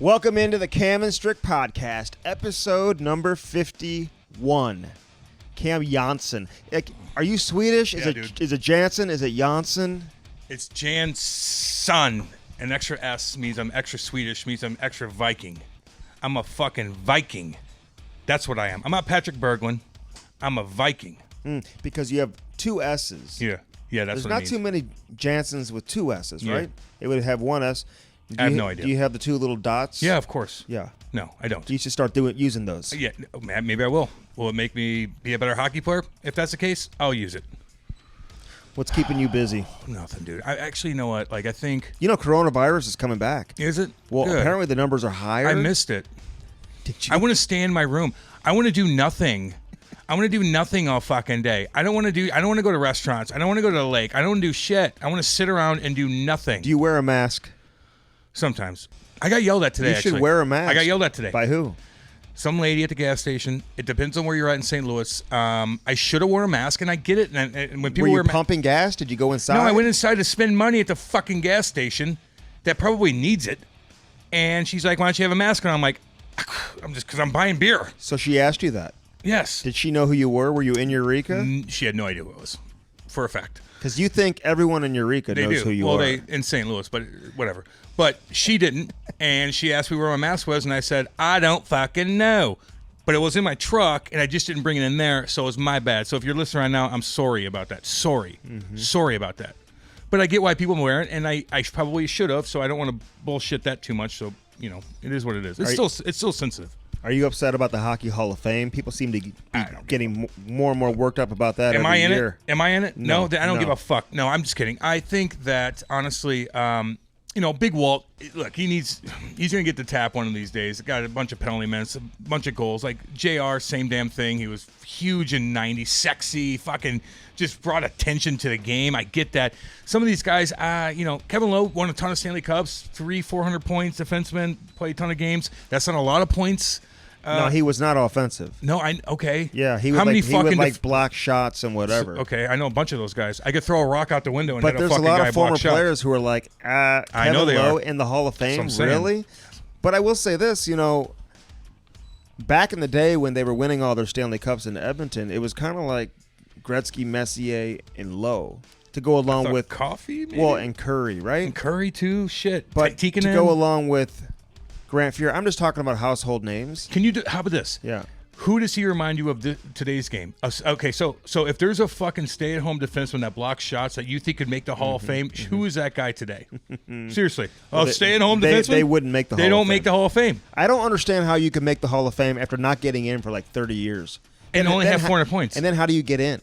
Welcome into the Cam and Strick Podcast, episode number 51. Cam Janssen. Are you Swedish? Yeah, Is it Janssen? Is it Janssen? It's Jansson. An extra S means I'm extra Swedish, means I'm extra Viking. I'm a fucking Viking. That's what I am. I'm not Patrick Berglund. I'm a Viking. Because you have two S's. Yeah, that's There's what it means. There's not too many Janssens with two S's, Yeah. right? It would have one S. I have no idea. Do you have the two little dots? Yeah, of course. Yeah. No, I don't. You should start using those. Yeah, maybe I will. Will it make me be a better hockey player? If that's the case, I'll use it. What's keeping you busy? Nothing, dude. I actually, you know what? I think... You know, coronavirus is coming back. Is it? Well, Good. apparently the numbers are higher. I missed it. Did you? I want to stay in my room. I want to do nothing. I want to do nothing all fucking day. I don't want to go to restaurants. I don't want to go to the lake. I don't want to do shit. I want to sit around and do nothing. Do you wear a mask? Sometimes. I got yelled at today, You should actually. wear a mask. I got yelled at today. By who? Some lady at the gas station. It depends on where you're at in St. Louis. I should have worn a mask, and I get it. And when people Were you pumping gas? Did you go inside? No, I went inside to spend money at the fucking gas station that probably needs it. And she's like, why don't you have a mask on? I'm like, I'm just because I'm buying beer. So she asked you that. Yes. Did she know who you were? Were you in Eureka? She had no idea who it was, for a fact. Because you think everyone in Eureka They knows do. who you well, are. they in St. Louis, but whatever. But she didn't, and she asked me where my mask was, and I said, I don't fucking know. But it was in my truck, and I just didn't bring it in there, so it was my bad. So if you're listening right now, I'm sorry about that. Sorry. Sorry about that. But I get why people wear it, and I probably should have, so I don't want to bullshit that too much. So, you know, it is what it is. It's still sensitive. Are you upset about the Hockey Hall of Fame? People seem to be getting more and more worked up about that every year. Am I in it? No, I don't no. give a fuck. No, I'm just kidding. I think that, honestly, Big Walt, look, he's going to get the tap one of these days. Got a bunch of penalty minutes, a bunch of goals. Like, JR, same damn thing. He was huge in 90, sexy, fucking just brought attention to the game. I get that. Some of these guys, Kevin Lowe won a ton of Stanley Cups, 400 points, defenseman, played a ton of games. That's not a lot of points. No, he was not offensive. No, okay. Yeah, he would block shots and whatever. Okay, I know a bunch of those guys. I could throw a rock out the window and but hit a there's fucking a lot guy of former block shot. players who are like, Kevin know they Lowe are. in the Hall of Fame, That's what I'm saying. really? But I will say this, back in the day when they were winning all their Stanley Cups in Edmonton, it was kind of like Gretzky, Messier, and Lowe to go along with Coffee, maybe? Well, and Curry, right? And Curry too. Shit, But Tikkanen. to go along with Grant Fuhr, I'm just talking about household names. Can you do? How about this? Yeah. Who does he remind you of today's game? Okay, so if there's a fucking stay-at-home defenseman that blocks shots that you think could make the Hall of Fame, who is that guy today? Seriously, stay-at-home defenseman. They wouldn't make the. They Hall don't of make Fame. the Hall of Fame. I don't understand how you can make the Hall of Fame after not getting in for like 30 years And only then have 400 points. And then how do you get in?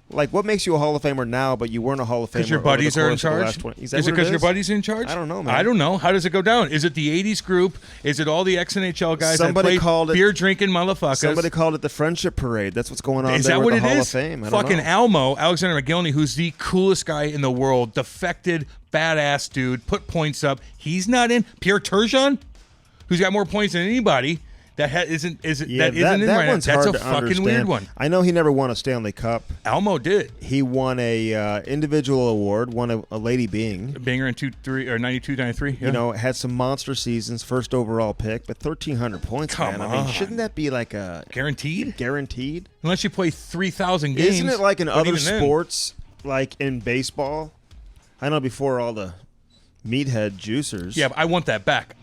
Like, what makes you a Hall of Famer now, but you weren't a Hall of Famer? Because your buddies are in charge? Is it because your buddies are in charge? I don't know, man. I don't know. How does it go down? Is it the 80s group? Is it all the ex-NHL guys that play beer-drinking motherfuckers? Somebody called it the Friendship Parade. That's what's going on is there that with what the it Hall is? of Fame. I don't Fucking know. Alexander McGillney, who's the coolest guy in the world, defected, badass dude, put points up. He's not in. Pierre Turgeon, who's got more points than anybody. That isn't in right now. One's That's hard a to fucking understand. weird one. I know he never won a Stanley Cup. Almo did. He won a individual award, won a Lady Byng. Banger in 92, 93. Yeah. Had some monster seasons, first overall pick, but 1,300 points, Come man. I mean, on. shouldn't that be like a Guaranteed? guaranteed? Unless you play 3,000 games. Isn't it like in but other even then- sports, like in baseball? I know before all the meathead juicers. Yeah, but I want that back.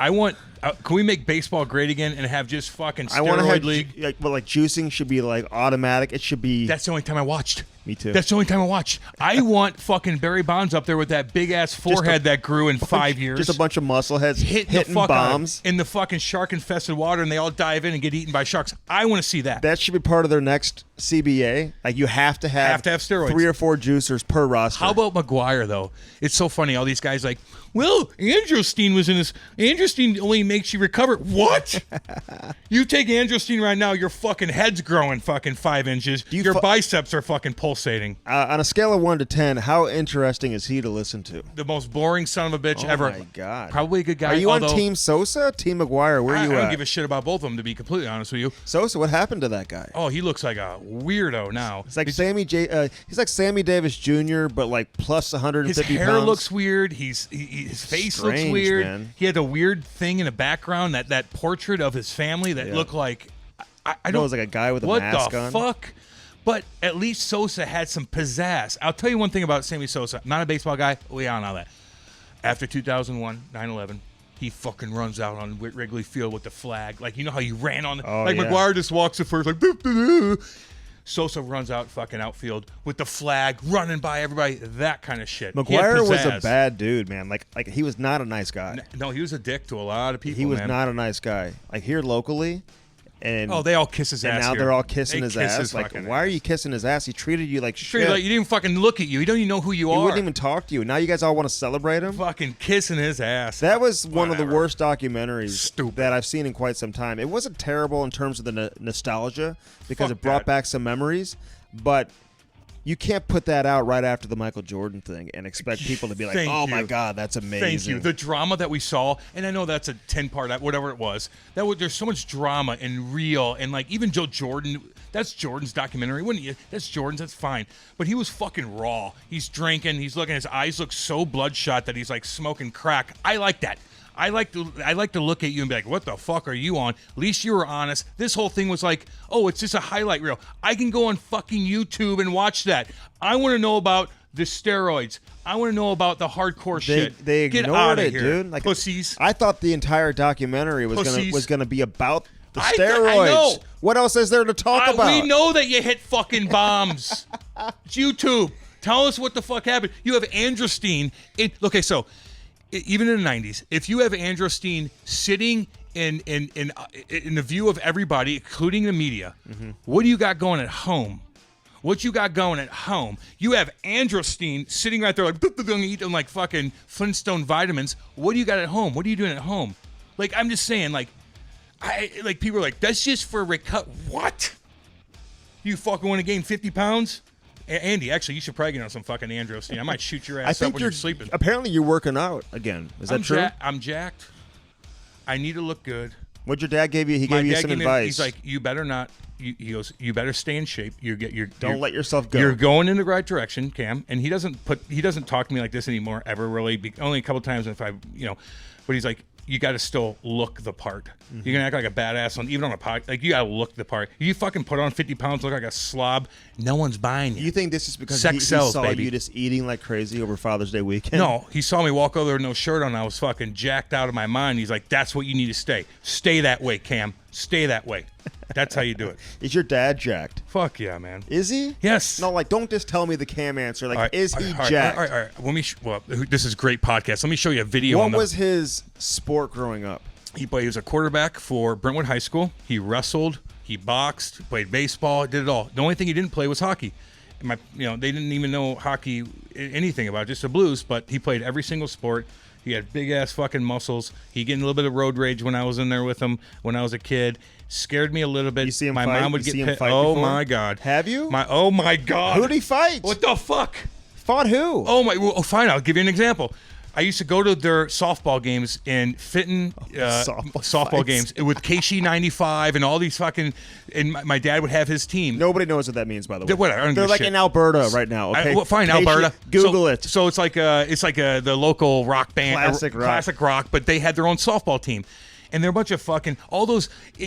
Can we make baseball great again and have just fucking steroid I want to have league? but like juicing should be like automatic. It should be. That's the only time I watched. Me too. That's the only time I watched. I want fucking Barry Bonds up there with that big ass forehead that grew in 5 years. Just a bunch of muscle heads hitting hitting the fuck bombs in the fucking shark infested water, and they all dive in and get eaten by sharks. I want to see that. That should be part of their next CBA. Like you have to have steroids. 3 or 4 juicers per roster. How about McGuire though? It's so funny. All these guys like, well, Androstein was in this. Androstein only makes you recover. What? You take Androstein right now, your fucking head's growing fucking 5 inches. Your biceps are fucking pulsating. On a scale of 1 to 10, how interesting is he to listen to? The most boring son of a bitch ever. Oh my god! Probably a good guy. Are you on Team Sosa, Team McGuire? Where are you I at? don't give a shit about both of them, to be completely honest with you. Sosa, what happened to that guy? Oh, he looks like a weirdo now. It's like he's like Sammy Davis Jr., but like plus 150 His hair pounds. looks weird. His face looks Strange, weird. man. He had a weird thing in the background, that portrait of his family that looked like I don't. It was like a guy with a mask on. What the fuck? But at least Sosa had some pizzazz. I'll tell you one thing about Sammy Sosa. Not a baseball guy. We all know that. After 2001, 9/11, he fucking runs out on Wrigley Field with the flag. Like, you know how he ran on the... McGuire just walks at first like... Sosa runs out fucking outfield with the flag, running by everybody. That kind of shit. McGuire was a bad dude, man. Like he was not a nice guy. No, he was a dick to a lot of people, He was not a nice guy. Like, here locally... And they all kiss his ass. And now here. they're all kissing his ass. His like, why are you kissing his ass? He treated you like shit. Like, you didn't even fucking look at you. He don't even know who you are. He wouldn't even talk to you. Now you guys all want to celebrate him? Fucking kissing his ass. That was one of the worst documentaries that I've seen in quite some time. It wasn't terrible in terms of the nostalgia because it brought back some memories, but you can't put that out right after the Michael Jordan thing and expect people to be like, my God, that's amazing. Thank you. The drama that we saw, and I know that's a 10-part, whatever it was, there's so much drama and real, and like even Joe Jordan, that's Jordan's documentary. That's Jordan's, that's fine. But he was fucking raw. He's drinking, he's looking, his eyes look so bloodshot that he's like smoking crack. I like that. I like to look at you and be like, what the fuck are you on? At least you were honest. This whole thing was like, it's just a highlight reel. I can go on fucking YouTube and watch that. I want to know about the steroids. I want to know about the hardcore shit. They ignored it, dude. Like, pussies. I thought the entire documentary was gonna be about the steroids. I know. What else is there to talk about? We know that you hit fucking bombs. It's YouTube. Tell us what the fuck happened. You have Androstein. Even in the 90s, if you have Androstein sitting in the view of everybody, including the media, what do you got going at home? What you got going at home? You have Androstein sitting right there like eating like fucking Flintstone vitamins. What do you got at home? What are you doing at home? Like, I'm just saying, people are like, that's just for what? You fucking want to gain 50 pounds? Andy, actually, you should probably get on some fucking Androstein. I might shoot your ass up when you're sleeping. Apparently, you're working out again. Is that true? I'm jacked. I need to look good. What'd your dad give you? He gave you some advice. He's like, you better not. He goes, you better stay in shape. Don't let yourself go. You're going in the right direction, Cam. And he doesn't talk to me like this anymore ever. Really, only a couple times if I, But he's like, you got to still look the part. You're gonna act like a badass even on a podcast. Like, you gotta look the part. You fucking put on 50 pounds, look like a slob. No one's buying you. You think this is because Sex sells, saw baby. you just eating like crazy over Father's Day weekend? No, he saw me walk over there with no shirt on. I was fucking jacked out of my mind. He's like, that's what you need to stay. Stay that way, Cam. Stay that way. That's how you do it. Is your dad jacked? Fuck yeah, man. Is he? Yes. No, don't just tell me the Cam answer. Is he jacked? All right. This is great podcast. Let me show you a video. What was his sport growing up? He was a quarterback for Brentwood High School. He wrestled. He boxed. Played baseball. Did it all. The only thing he didn't play was hockey. They didn't even know hockey, anything about it, just the Blues. But he played every single sport. He had big ass fucking muscles. He get a little bit of road rage when I was in there with him when I was a kid. Scared me a little bit. You see him my fight? mom would you get pissed. Oh before? my god. Have you? Oh my god. Who did he fight? What the fuck? Fought who? Oh my. Well, fine. I'll give you an example. I used to go to their softball games in Fitton, softball games with KC 95 and all these fucking. And my dad would have his team. Nobody knows what that means, by the way. Whatever. They're like in Alberta right now. Okay, fine, KC, Alberta. Google it. So it's like the local rock band, classic rock, but they had their own softball team. And they're a bunch of fucking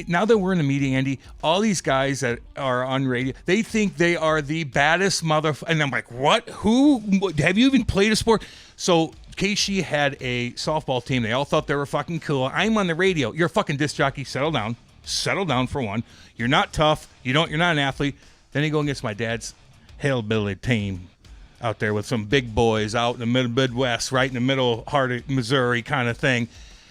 now that we're in the media, Andy, all these guys that are on radio, they think they are the baddest motherfucker. And I'm like, what? Who? Have you even played a sport? So KC had a softball team. They all thought they were fucking cool. I'm on the radio. You're a fucking disc jockey. Settle down. Settle down for one. You're not tough. You're not an athlete. Then you go against my dad's hillbilly team out there with some big boys out in the Midwest, right in the middle heart of Missouri kind of thing.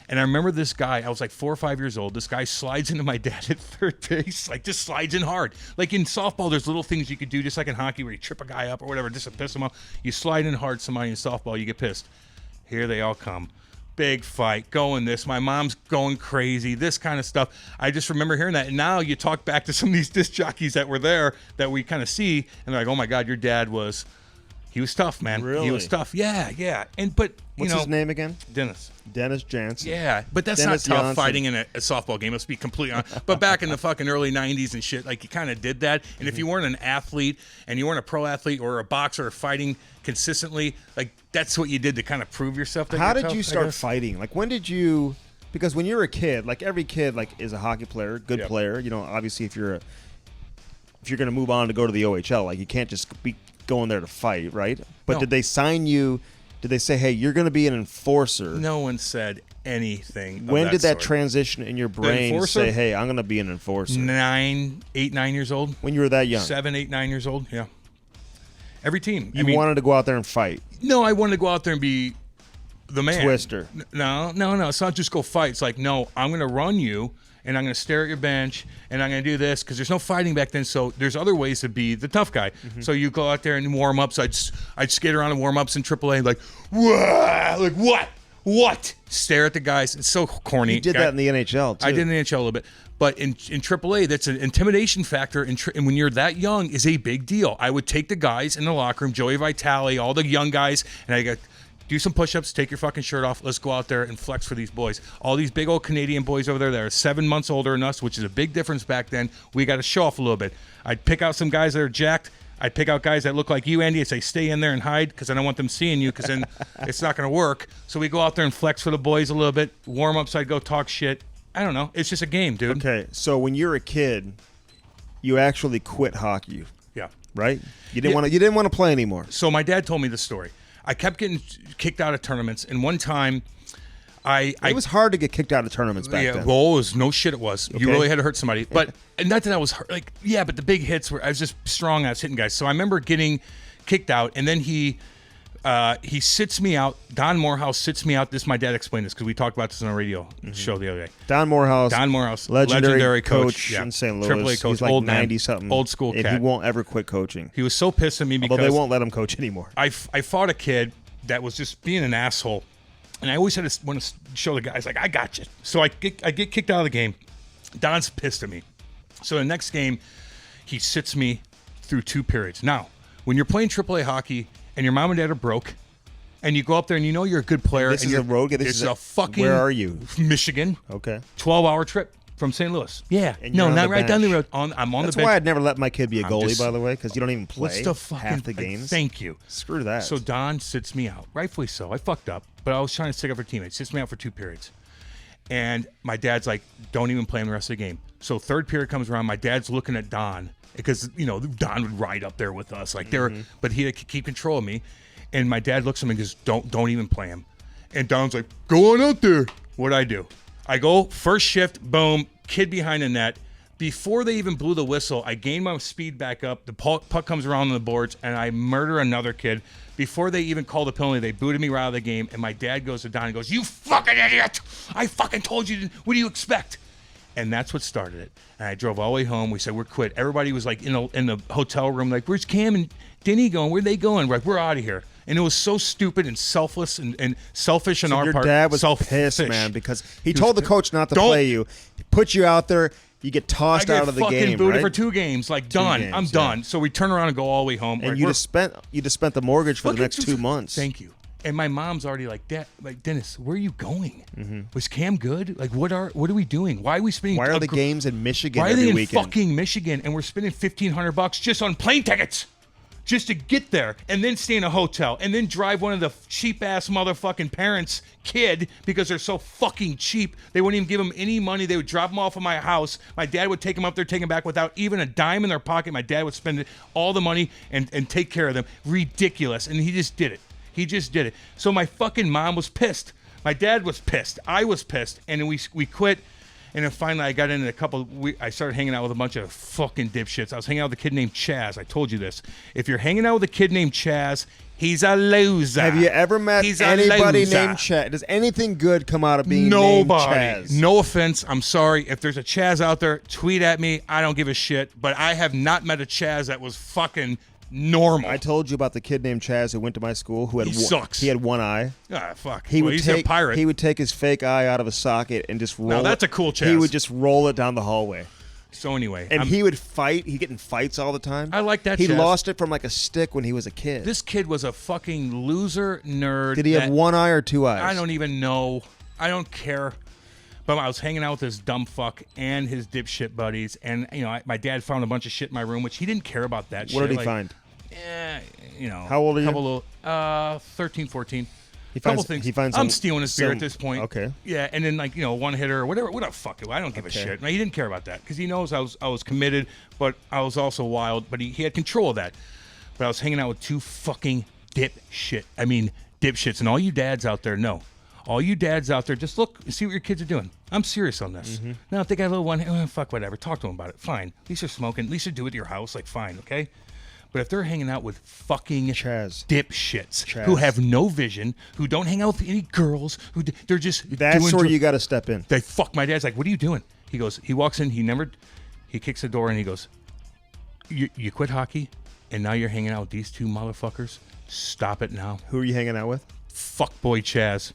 And I remember this guy, I was like 4 or 5 years old. This guy slides into my dad at third base, like just slides in hard. Like in softball, there's little things you could do, just like in hockey where you trip a guy up or whatever, just to piss him off. You slide in hard somebody in softball, you get pissed. Here they all come. Big fight, going this. My mom's going crazy, this kind of stuff. I just remember hearing that. And now you talk back to some of these disc jockeys that were there that we kind of see, and they're like, oh my God, your dad was... He was tough, man. Really? He was tough. Yeah. What's his name again? Dennis Jansen. Yeah, but that's Dennis not tough Jansen. fighting in a softball game. Let's be completely honest. But back in the fucking early 90s and shit, like you kind of did that. And if you weren't an athlete and you weren't a pro athlete or a boxer or fighting consistently, like that's what you did to kind of prove yourself. That How you're did tough, you start fighting? Like when did you Because when you're a kid, like every kid, like is a hockey player, good Yep. player. You know, obviously if you're going to move on to go to the OHL, like you can't just be going there to fight, right? But No. did they sign you? Did they say, hey, you're going to be an enforcer? No one said anything. When did that sort. transition in your brain enforcer? say, hey, I'm going to be an enforcer? 9 years old. When you were that young? 7, 8, 9 years old. Yeah. Every team. You wanted to go out there and fight. No, I wanted to go out there and be the man. Twister. No. It's not just go fight. It's like, no, I'm going to run you, and I'm going to stare at your bench, and I'm going to do this, because there's no fighting back then, so there's other ways to be the tough guy. So you go out there and warm-ups. I'd skate around in warm-ups in AAA, like, wah, like, what? Stare at the guys. It's so corny. You did that in the NHL, too. I did in the NHL a little bit. But in AAA, that's an intimidation factor, and when you're that young, is a big deal. I would take the guys in the locker room, Joey Vitale, all the young guys, and I go, do some push-ups, take your fucking shirt off, let's go out there and flex for these boys. All these big old Canadian boys over there that are 7 months older than us, which is a big difference back then, we got to show off a little bit. I'd pick out some guys that are jacked. I'd pick out guys that look like you, Andy, and say, stay in there and hide, because I don't want them seeing you, because then it's not going to work. So we go out there and flex for the boys a little bit. Warm-ups, I'd go talk shit. I don't know. It's just a game, dude. Okay, so when you're a kid, you actually quit hockey, Yeah. right? You didn't want to play anymore. So my dad told me this story. I kept getting kicked out of tournaments, and one time It was hard to get kicked out of tournaments back then. Well, it was no shit. It was. Okay. You really had to hurt somebody, but and not that I was hurt. Like, yeah, but the big hits were. I was just strong. I was hitting guys. So I remember getting kicked out, and then he sits me out. Don Morehouse sits me out. My dad explained this because we talked about this on a radio show the other day. Don Morehouse, legendary coach yeah. in St. Louis. AAA coach, He's like old 90-something. old school and cat. he won't ever quit coaching. He was so pissed at me because Although they won't let him coach anymore. I fought a kid that was just being an asshole, and I always had to want to show the guys like, I got you. So I get kicked out of the game. Don's pissed at me. So the next game, he sits me through 2 periods. Now, when you're playing AAA hockey and your mom and dad are broke, and you go up there and you know you're a good player, This and is you're a road. This is a fucking. Where are you? Michigan. Okay. 12-hour trip from St. Louis. Yeah. And No, you're on not the right down the bench. road. I'm on That's the bench. why I'd never let my kid be a goalie, just- by the way, because you don't even play What's the fucking half the games. Thank you. Screw that. So Don sits me out, rightfully so. I fucked up, but I was trying to stick up for teammates. Sits me out for 2 periods, and my dad's like, "Don't even play him the rest of the game." So 3rd period comes around. My dad's looking at Don because Don would ride up there with us, like but he had to keep control of me. And my dad looks at me and goes, "Don't even play him." And Don's like, "Go on out there." What'd I do? I go first shift, boom, kid behind the net. Before they even blew the whistle, I gained my speed back up. The puck comes around on the boards, and I murder another kid. Before they even called the penalty, they booted me right out of the game. And my dad goes to Don and goes, "You fucking idiot! I fucking told you. What do you expect?" And that's what started it. And I drove all the way home. We said, we're quit. Everybody was like in the hotel room, like, where's Cam and Denny going? Where are they going? We're like, we're out of here. And it was so stupid and selfless and selfish on our your part. dad was Selfish. pissed, man, because he told the coach not to play you. He put you out there. You get tossed out of the game, I get fucking booted right? for 2 games. Like, done. games, I'm yeah. done. So we turn around and go all the way home. And Like, you just spent the mortgage for the next 2 months. Thank you. And my mom's already like, Dad, like, Dennis, where are you going? Mm-hmm. Was Cam good? Like, what are we doing? Why are we spending? Why are the games in Michigan Why are they every in weekend? fucking Michigan and we're spending $1,500 just on plane tickets, just to get there and then stay in a hotel and then drive one of the cheap ass motherfucking parents' kid because they're so fucking cheap. They wouldn't even give him any money. They would drop him off at my house. My dad would take him up there, take him back without even a dime in their pocket. My dad would spend all the money and take care of them. Ridiculous. And he just did it. He just did it. So my fucking mom was pissed. My dad was pissed. I was pissed. And then we quit. And then finally I got in I started hanging out with a bunch of fucking dipshits. I was hanging out with a kid named Chaz. I told you this. If you're hanging out with a kid named Chaz, he's a loser. Have you ever met anybody named Chaz? Does anything good come out of being named Chaz? No offense. I'm sorry. If there's a Chaz out there, tweet at me. I don't give a shit. But I have not met a Chaz that was fucking normal. I told you about the kid named Chaz who went to my school who had sucks. He had one eye. Ah, fuck. He's a pirate. He would take his fake eye out of a socket and just roll Now, that's it. a cool Chaz. He would just roll it down the hallway. So anyway. And he would fight. He'd get in fights all the time. I like that He Chaz. lost it from like a stick when he was a kid. This kid was a fucking loser nerd. Did he have one eye or 2 eyes? I don't even know. I don't care. But I was hanging out with this dumb fuck and his dipshit buddies. And, my dad found a bunch of shit in my room, which he didn't care about that shit. What did he find? How How old are you? 13, 14. Couple things. I'm stealing his beer at this point. Okay. Yeah, and then like one hitter or whatever. What the fuck? I don't give a shit. He didn't care about that because he knows I was committed, but I was also wild. But he had control of that. But I was hanging out with two fucking dipshits. And all you dads out there know. All you dads out there, just look and see what your kids are doing. I'm serious on this. Mm-hmm. Now, if they got a little one, fuck whatever. Talk to them about it. Fine. At least they're smoking. At least they do it at your house. Like, fine, okay? But if they're hanging out with fucking dipshits who have no vision, who don't hang out with any girls, they're just that's where you got to step in. They fuck. My dad's like, what are you doing? He goes, he walks in, he kicks the door and he goes, you quit hockey and now you're hanging out with these two motherfuckers? Stop it now. Who are you hanging out with? Fuckboy Chaz.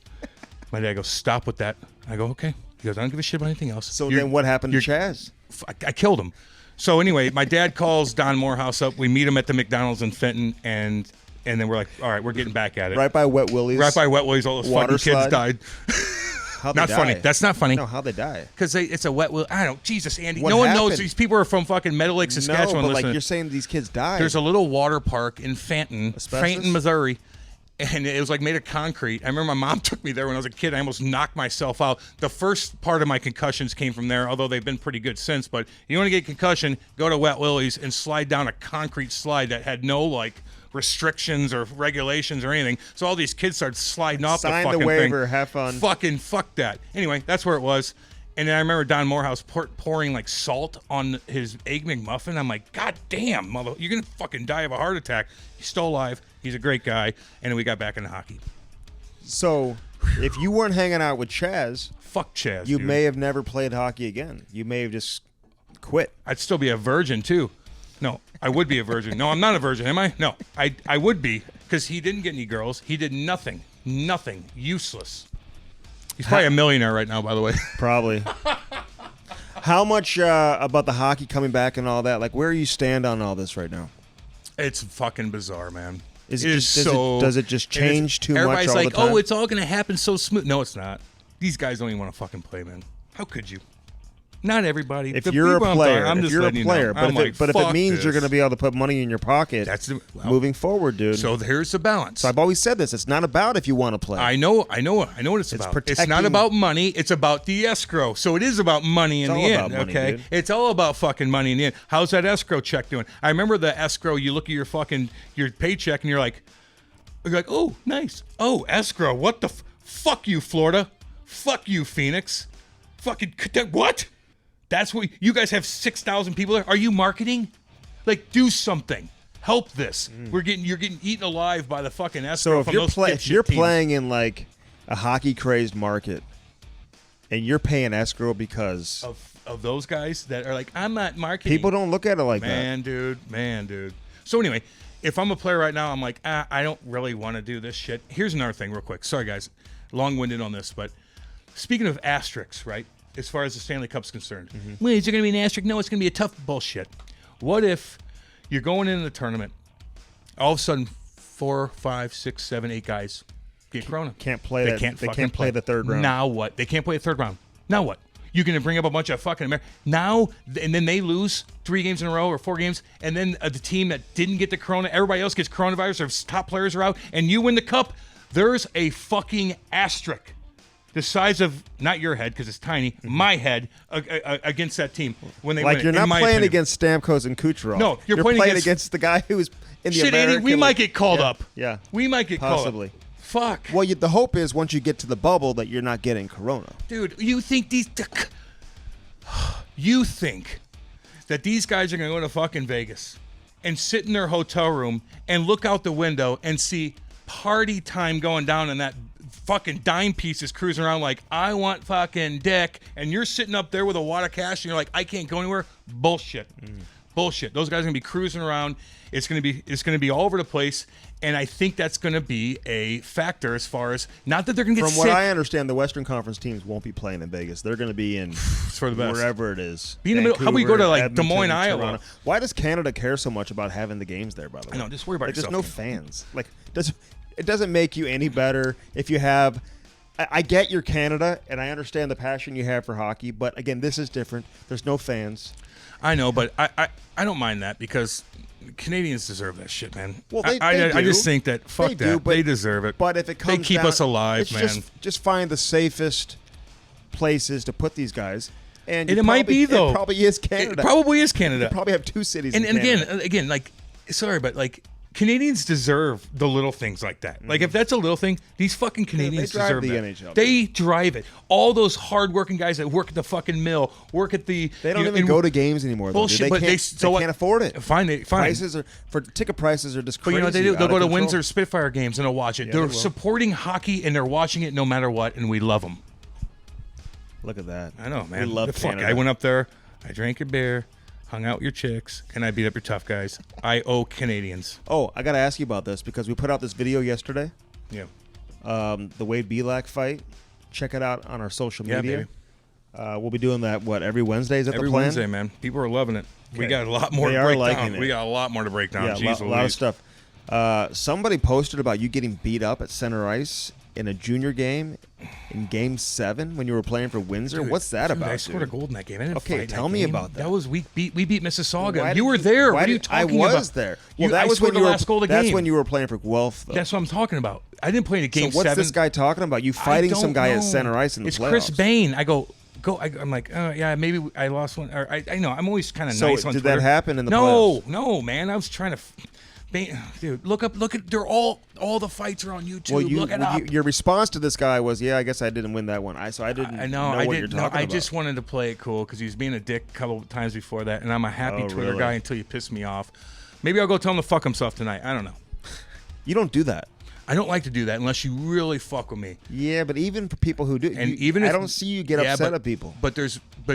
My dad goes, stop with that. I go, okay. He goes, I don't give a shit about anything else. So then what happened to Chaz? I killed him. So anyway, my dad calls Don Morehouse up. We meet him at the McDonald's in Fenton, and then we're like, all right, we're getting back at it. Right by Wet Willie's. Right by Wet Willie's. All those fucking kids died. How'd not they funny. die? That's not funny. No, how'd they die? Because it's a Wet Willie. I don't. Jesus, Andy. What no one happened? knows. These people are from fucking Meadow Lake, Saskatchewan. No, but listening. like you're saying, these kids died. There's a little water park in Fenton, Missouri. And it was like made of concrete. I remember my mom took me there when I was a kid. I almost knocked myself out. The first part of my concussions came from there, although they've been pretty good since. But you want to get concussion, go to Wet Willie's and slide down a concrete slide that had no like restrictions or regulations or anything. So all these kids started sliding off the fucking thing. Sign the waiver, thing. have fun. Fucking fuck that. Anyway, that's where it was. And then I remember Don Morehouse pouring like salt on his Egg McMuffin. I'm like, God damn, mother, you're going to fucking die of a heart attack. He's still alive. He's a great guy. And then we got back into hockey. So if you weren't hanging out with Chaz, fuck Chaz, you dude. may have never played hockey again. You may have just quit. I'd still be a virgin too. No, I would be a virgin. No, I'm not a virgin, am I? No, I would be because he didn't get any girls. He did nothing. Nothing. Useless. He's probably a millionaire right now, by the way. Probably. How much about the hockey coming back and all that? Like, where you stand on all this right now? It's fucking bizarre, man. Does it just change too much all the time? Everybody's like, oh, it's all going to happen so smooth. No, it's not. These guys don't even want to fucking play, man. How could you? Not everybody. If you're a player, I'm just letting you know. But if it means you're going to be able to put money in your pocket, moving forward, dude. So here's the balance. So I've always said this: it's not about if you want to play. I know what it's about. It's not about money. It's about the escrow. So it is about money in the end. Okay, dude. It's all about fucking money in the end. How's that escrow check doing? I remember the escrow. You look at your paycheck and you're like, oh, nice. Oh, escrow. What the fuck you, Florida? Fuck you, Phoenix. Fucking what? That's what you guys have 6,000 people there. Are you marketing? Like, do something. Help this. You're getting eaten alive by the fucking escrow. So if you're playing in like a hockey crazed market, and you're paying escrow because of those guys that are like, I'm not marketing. People don't look at it like that. Man, dude. So anyway, if I'm a player right now, I'm like, I don't really want to do this shit. Here's another thing, real quick. Sorry, guys, long-winded on this, but speaking of asterisks, right? As far as the Stanley Cup's concerned. Well, is there going to be an asterisk? No, it's going to be a tough bullshit. What if you're going into the tournament, all of a sudden 4, 5, 6, 7, 8 guys get corona. Can't play that. They can't play the third round. Now what? They can't play the third round. Now what? You're going to bring up a bunch of fucking Americans. Now, and then they lose 3 games in a row or 4 games, and then the team that didn't get the corona, everybody else gets coronavirus, their top players are out, and you win the cup, there's a fucking asterisk. The size of, not your head because it's tiny, my head against that team when they win. You're not playing against Stamkos and Kucherov. No, you're playing against the guy who's in the shit, American Andy, we might get called up. Yeah. We might get possibly. Called up. Fuck. Well, the hope is once you get to the bubble that you're not getting corona. Dude, you think that these guys are going to go to fucking Vegas and sit in their hotel room and look out the window and see party time going down in that fucking dime pieces cruising around like, I want fucking dick, and you're sitting up there with a wad of cash and you're like, I can't go anywhere? Bullshit. Bullshit. Those guys are gonna be cruising around. It's gonna be all over the place, and I think that's gonna be a factor as far as, not that they're gonna get sick. From what I understand, the Western Conference teams won't be playing in Vegas. They're gonna be in for the best. Wherever it is. Be in the middle. How about you go to like Des Moines, Iowa? Toronto. Why does Canada care so much about having the games there, by the way? I know, just worry about yourself. There's no fans. It doesn't make you any better if you have I get your Canada, and I understand the passion you have for hockey, but again, this is different. There's no fans. I know, but I don't mind that because Canadians deserve that shit, man. Well, they I do. just think that they deserve it. But if it comes they keep down, us alive, man. Just find the safest places to put these guys. And it might be, though. It probably is Canada. It probably is Canada. You probably have two cities and, in Canada. And again, like, sorry, but like, Canadians deserve the little things like that. Like, if that's a little thing, these fucking Canadians deserve the that. NHL. They drive it. All those hardworking guys that work at the fucking mill, work at the... They don't even go to games anymore. Bullshit, they can't afford it. Fine. Ticket prices are just crazy. But you know what they do? They'll go to Windsor Spitfire games and they'll watch it. Yeah, they're supporting hockey and they're watching it no matter what, and we love them. Look at that. I know, man. We love Canada. I went up there, I drank your beer, hung out with your chicks, and I beat up your tough guys. I owe Canadians. Oh, I got to ask you about this because we put out this video yesterday. Yeah. The Wade Belak fight. Check it out on our social media. Baby. We'll be doing that, every Wednesday? Is that every the plan? Wednesday, man. People are loving it. Okay. We got a lot more to break down. We got a lot more to break down. Yeah, Jeez, a lot of stuff. Somebody posted about you getting beat up at center ice in a junior game in Game 7 when you were playing for Windsor. Dude, What's that about? I scored a goal in that game. I didn't fight in tell that me game. about that. That was we beat Mississauga. You were there. What are you talking about? I was there. Well, that was when you were. That's when you were playing for Guelph, though. That's what I'm talking about. I didn't play in a Game 7. So what's this guy talking about? You fighting some guy at center ice in the playoffs? It's Chris Bain. I go. I'm like, yeah, maybe I lost one. Or I know. I'm always kind of nice on did Twitter. that happen in the playoffs? No, man. I was trying to. Dude, look at. They're all the fights are on YouTube. Well, look it up. Your response to this guy was, "Yeah, I guess I didn't win that one." I didn't know what you're talking about. I just wanted to play it cool because he was being a dick a couple of times before that, and I'm a happy Twitter guy until you piss me off. Maybe I'll go tell him to fuck himself tonight. I don't know. You don't do that. I don't like to do that unless you really fuck with me. Yeah, but even for people who do, I don't see you get upset at people. But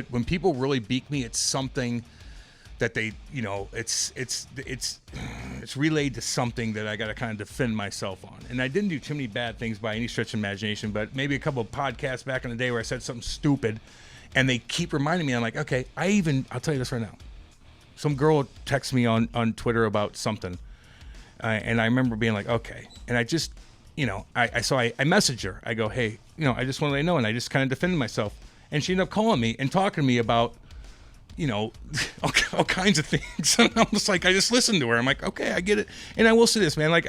when people really beat me, it's something that they, it's relayed to something that I got to kind of defend myself on. And I didn't do too many bad things by any stretch of imagination, but maybe a couple of podcasts back in the day where I said something stupid, and they keep reminding me. I'm like, okay, I'll tell you this right now. Some girl texts me on Twitter about something, and I remember being like, okay. And I just, I messaged her. I go, hey, I just want to let you know, and I just kind of defended myself. And she ended up calling me and talking to me about, all kinds of things. And I'm just like, I just listened to her. I'm like, okay, I get it. And I will say this, man, like,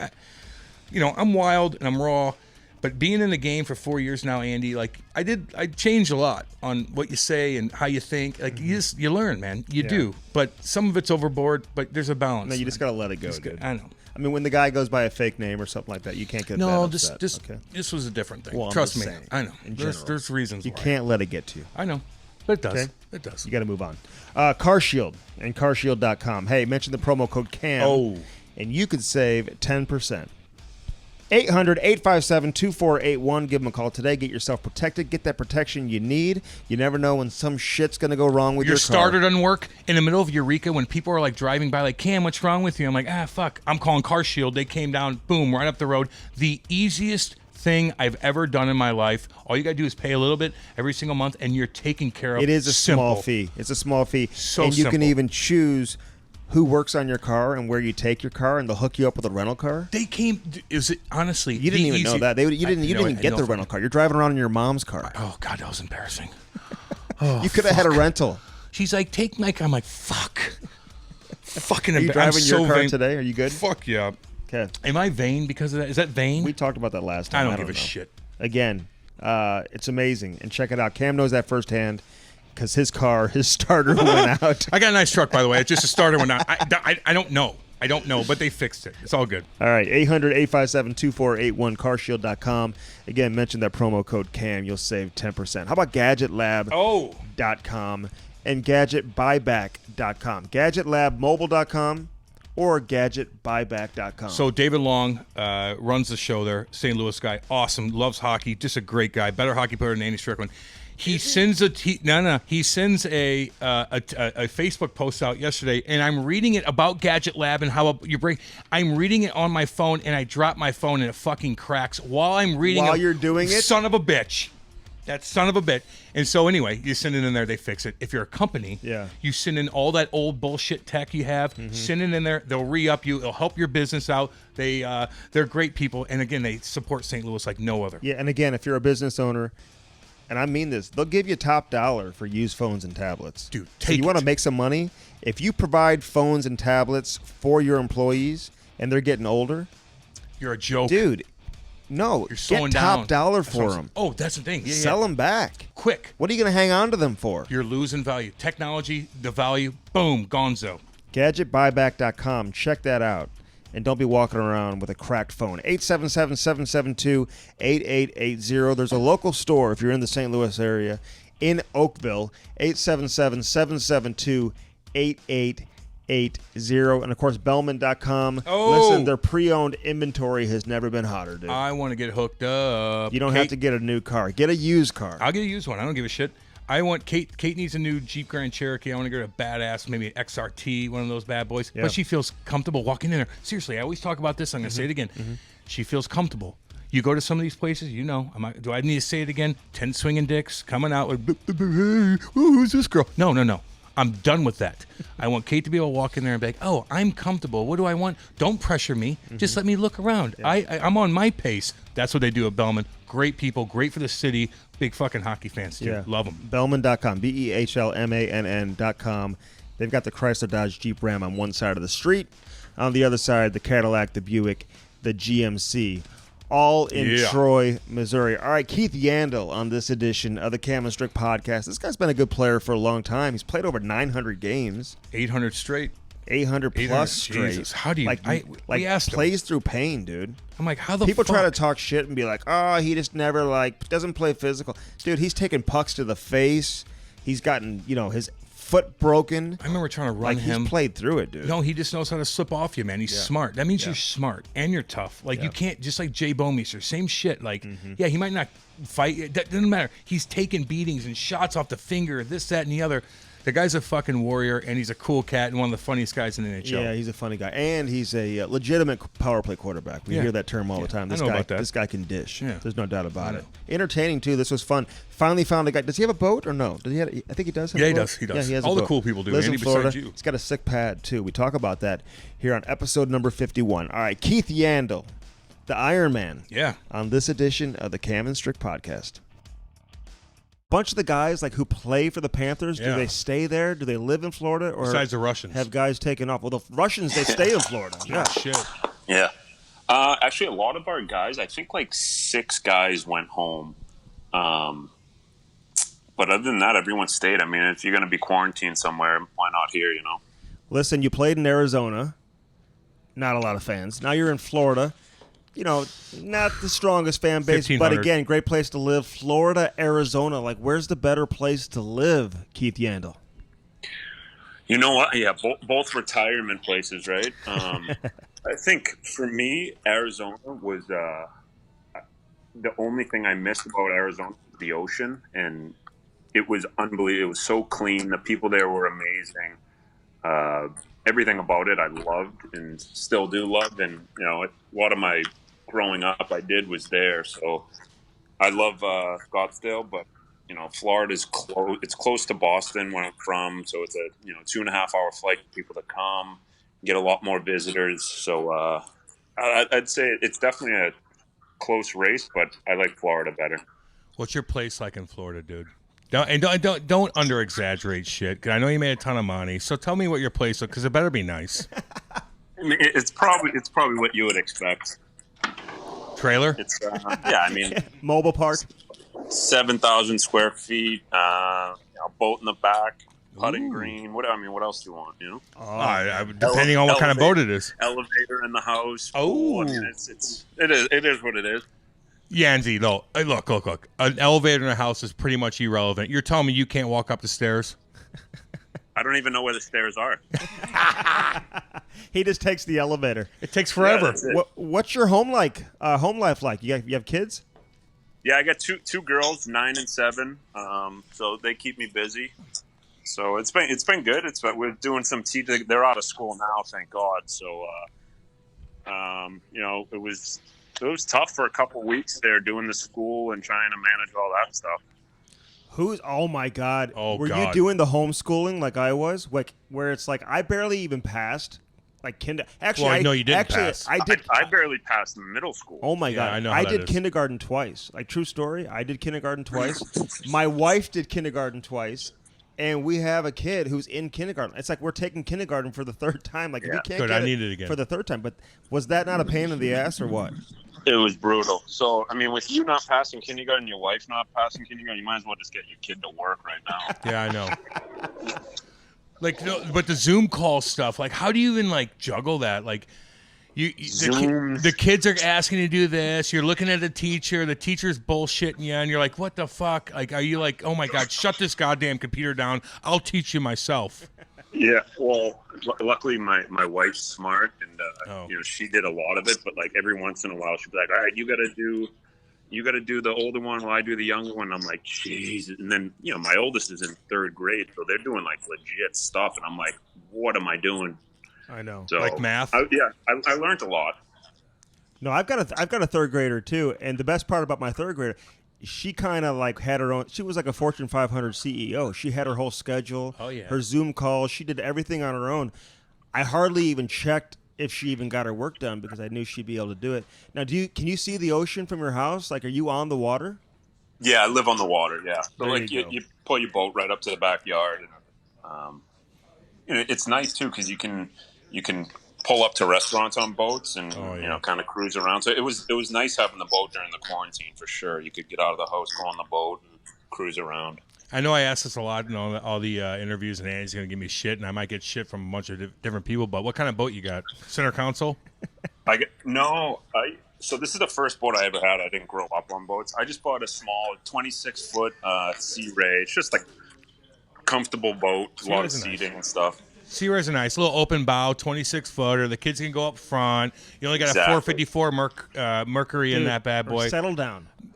I'm wild and I'm raw, but being in the game for 4 years now, Andy, like I changed a lot on what you say and how you think. Like you learn, man, you do. But some of it's overboard, but there's a balance. No, you just got to let it go, dude. I know. I mean, when the guy goes by a fake name or something like that, you can't get that upset. This was a different thing. Well, Trust me. saying, I know. There's reasons you why. can't let it get to you. I know. But it does. Okay? It does. You got to move on. CarShield and CarShield.com. Hey, mention the promo code CAM, and you could save 10%. 800-857-2481. Give them a call today. Get yourself protected. Get that protection you need. You never know when some shit's going to go wrong with your car. Your starter doesn't work in the middle of Eureka when people are like driving by like, Cam, what's wrong with you? I'm like, fuck. I'm calling CarShield. They came down, boom, right up the road. The easiest thing I've ever done in my life. All you got to do is pay a little bit every single month, and you're taken care of. It is a small fee. It's a small fee. And you can even choose who works on your car and where you take your car, and they'll hook you up with a rental car. They came. Is it honestly? You didn't even know that. You didn't even get the rental car. You're driving around in your mom's car. Oh God, that was embarrassing. You could have had a rental. She's like, take my car. I'm like, fuck. Fucking. Are you driving your car today? Are you good? Fuck yeah. Okay. Am I vain because of that? Is that vain? We talked about that last time. I don't give a shit. Again, it's amazing, and check it out. Cam knows that firsthand. Because his starter went out. I got a nice truck, by the way. It's just a starter went out. I don't know. I don't know, but they fixed it. It's all good. All right, 800-857-2481, carshield.com. Again, mention that promo code CAM. You'll save 10%. How about GadgetLab.com and GadgetBuyback.com? GadgetLabMobile.com or GadgetBuyback.com. So David Long runs the show there, St. Louis guy. Awesome. Loves hockey. Just a great guy. Better hockey player than Andy Strickland. He sends a Facebook post out yesterday, and I'm reading it about Gadget Lab and how you bring. I'm reading it on my phone, and I drop my phone, and it fucking cracks while I'm reading. While you're doing it, son of a bitch. That son of a bit. And so anyway, you send it in there, they fix it. If you're a company, you send in all that old bullshit tech you have, send it in there, they'll re-up you, it'll help your business out. They're great people. And again, they support St. Louis like no other. Yeah, and again, if you're a business owner, and I mean this, they'll give you top dollar for used phones and tablets. Dude, so you want to make some money? If you provide phones and tablets for your employees and they're getting older, you're a joke. Dude, no, you're slowing get top down. dollar for them. Oh, that's the thing. Yeah, Sell them back. Quick. What are you going to hang on to them for? You're losing value. Technology, the value, boom, gonzo. GadgetBuyback.com. Check that out. And don't be walking around with a cracked phone. 877-772-8880. There's a local store if you're in the St. Louis area in Oakville. 877-772-8880. And, of course, Bellman.com. Oh. Listen, their pre-owned inventory has never been hotter, dude. I want to get hooked up. You don't have to get a new car. Get a used car. I'll get a used one. I don't give a shit. I want Kate. Kate needs a new Jeep Grand Cherokee. I want to get her a badass, maybe an XRT, one of those bad boys. Yeah. But she feels comfortable walking in there. Seriously, I always talk about this. I'm going to say it again. She feels comfortable. You go to some of these places, do I need to say it again? 10 swinging dicks coming out like, hey, who's this girl? No. I'm done with that. I want Kate to be able to walk in there and be like, oh, I'm comfortable. What do I want? Don't pressure me. Just let me look around. Yeah. I'm on my pace. That's what they do at Bellman. Great people. Great for the city. Big fucking hockey fans, too. Yeah. Love them. Bellman.com. BEHLMANN.com. They've got the Chrysler Dodge Jeep Ram on one side of the street. On the other side, the Cadillac, the Buick, the GMC. All in Troy, Missouri. All right, Keith Yandle on this edition of the Cam and Strick Podcast. This guy's been a good player for a long time. He's played over 900 games. 800 straight. 800 plus straight. Jesus. How do you... we asked plays through pain, dude. I'm like, how the People fuck? try to talk shit and be like, oh, he just never, doesn't play physical. Dude, he's taking pucks to the face. He's gotten, his foot broken. I remember trying to run him. He's played through it, dude. No, he just knows how to slip off you, man. He's smart. That means you're smart and you're tough. You can't, just like Jay Bomeister, same shit. Yeah, he might not fight. That doesn't matter. He's taking beatings and shots off the finger, this, that, and the other. The guy's a fucking warrior, and he's a cool cat and one of the funniest guys in the NHL. Yeah, he's a funny guy. And he's a legitimate power play quarterback. We hear that term all the time. I know about that. This guy can dish. Yeah. There's no doubt about it. Entertaining, too. This was fun. Finally found a guy. Does he have a boat or no? I think he does have a boat. He does. He does. Yeah, he has all a the boat. cool people do. Lives Andy, in Florida. besides you. He's got a sick pad, too. We talk about that here on episode number 51. All right, Keith Yandle, the Iron Man. Yeah. On this edition of the Cam and Strick Podcast. Bunch of the guys who play for the Panthers, do they stay there? Do they live in Florida, or besides the Russians have guys taken off? Well, the Russians, they stay in Florida. Yeah, shit. Yeah, actually, a lot of our guys, I think 6 guys went home. But other than that, everyone stayed. I mean, if you're going to be quarantined somewhere, why not here? Listen, you played in Arizona. Not a lot of fans. Now you're in Florida. Not the strongest fan base, but again, great place to live. Florida, Arizona, where's the better place to live, Keith Yandle? You know what? Yeah, both retirement places, right? I think for me, Arizona was the only thing I missed about Arizona was the ocean, and it was unbelievable. It was so clean. The people there were amazing. Everything about it I loved and still do love, and a lot of my growing up I did was there, so I love Scottsdale, but Florida's close. It's close to Boston where I'm from, so it's a 2.5 hour flight for people to come, get a lot more visitors. So I'd say it's definitely a close race, but I like Florida better. What's your place like in Florida, dude? Don't under exaggerate shit. 'Cause I know you made a ton of money, so tell me what your place is, because it better be nice. I mean, it's probably what you would expect. Trailer? It's I mean, mobile park, 7,000 square feet. Boat in the back, putting green. What else do you want? Depending on what kind of boat it is. Elevator in the house. Oh, I mean, it is what it is. Yanzi, though, look. An elevator in a house is pretty much irrelevant. You're telling me you can't walk up the stairs? I don't even know where the stairs are. He just takes the elevator. It takes forever. Yeah, what's your home life like? You have kids? Yeah, I got two girls, 9 and 7. So they keep me busy. So it's been good. We're doing some teaching. They're out of school now, thank God. So it was tough for a couple weeks there doing the school and trying to manage all that stuff. Oh my God. Oh, Were God. you doing the homeschooling like I was? Like where it's like I barely even passed. Like Actually, Well, no, you didn't pass. I did. I barely passed middle school. Oh my God. I know how that did is. kindergarten twice. Like true story. I did kindergarten twice. My wife did kindergarten twice. And we have a kid who's in kindergarten. It's like we're taking kindergarten for the third time. Like if you can't Good, get I need it again. for the third time. But was that not a pain in the ass or what? It was brutal. So, I mean, with you not passing kindergarten, your wife not passing kindergarten, you might as well just get your kid to work right now. Yeah, I know. Like, no, but the Zoom call stuff, like, how do you even, like, juggle that? Like, the kids are asking you to do this. You're looking at the teacher's bullshitting you, and you're like, what the fuck? Like, are you like, oh, my God, shut this goddamn computer down. I'll teach you myself. Yeah, well, luckily my wife's smart, and you know, she did a lot of it. But like every once in a while, she'd be like, "All right, you got to do the older one while I do the younger one." I'm like, "Jeez!" And then you know, my oldest is in third grade, so they're doing like legit stuff, and I'm like, "What am I doing?" I know. So, like math. I learned a lot. No, I've got a third grader too, and the best part about my third grader, she kind of like had her own. She was like a Fortune 500 CEO. She had her whole schedule. Oh yeah. Her Zoom calls. She did everything on her own. I hardly even checked if she even got her work done because I knew she'd be able to do it. Now, can you see the ocean from your house? Like, are you on the water? Yeah, I live on the water. Yeah, so There like you go. you pull your boat right up to the backyard, and you know, it's nice too because you can pull up to restaurants on boats and you know kind of cruise around. So it was nice having the boat during the quarantine for sure. You could get out of the house, go on the boat, and cruise around. I know I asked this a lot in all the interviews, and Andy's going to give me shit, and I might get shit from a bunch of different people, but what kind of boat you got? Center console? So this is the first boat I ever had. I didn't grow up on boats. I just bought a small 26-foot Sea Ray. It's just like a comfortable boat, a lot of seating and stuff. Sea Ray's a nice little open bow, 26-footer. The kids can go up front. You only got a 454 Mercury in that bad boy.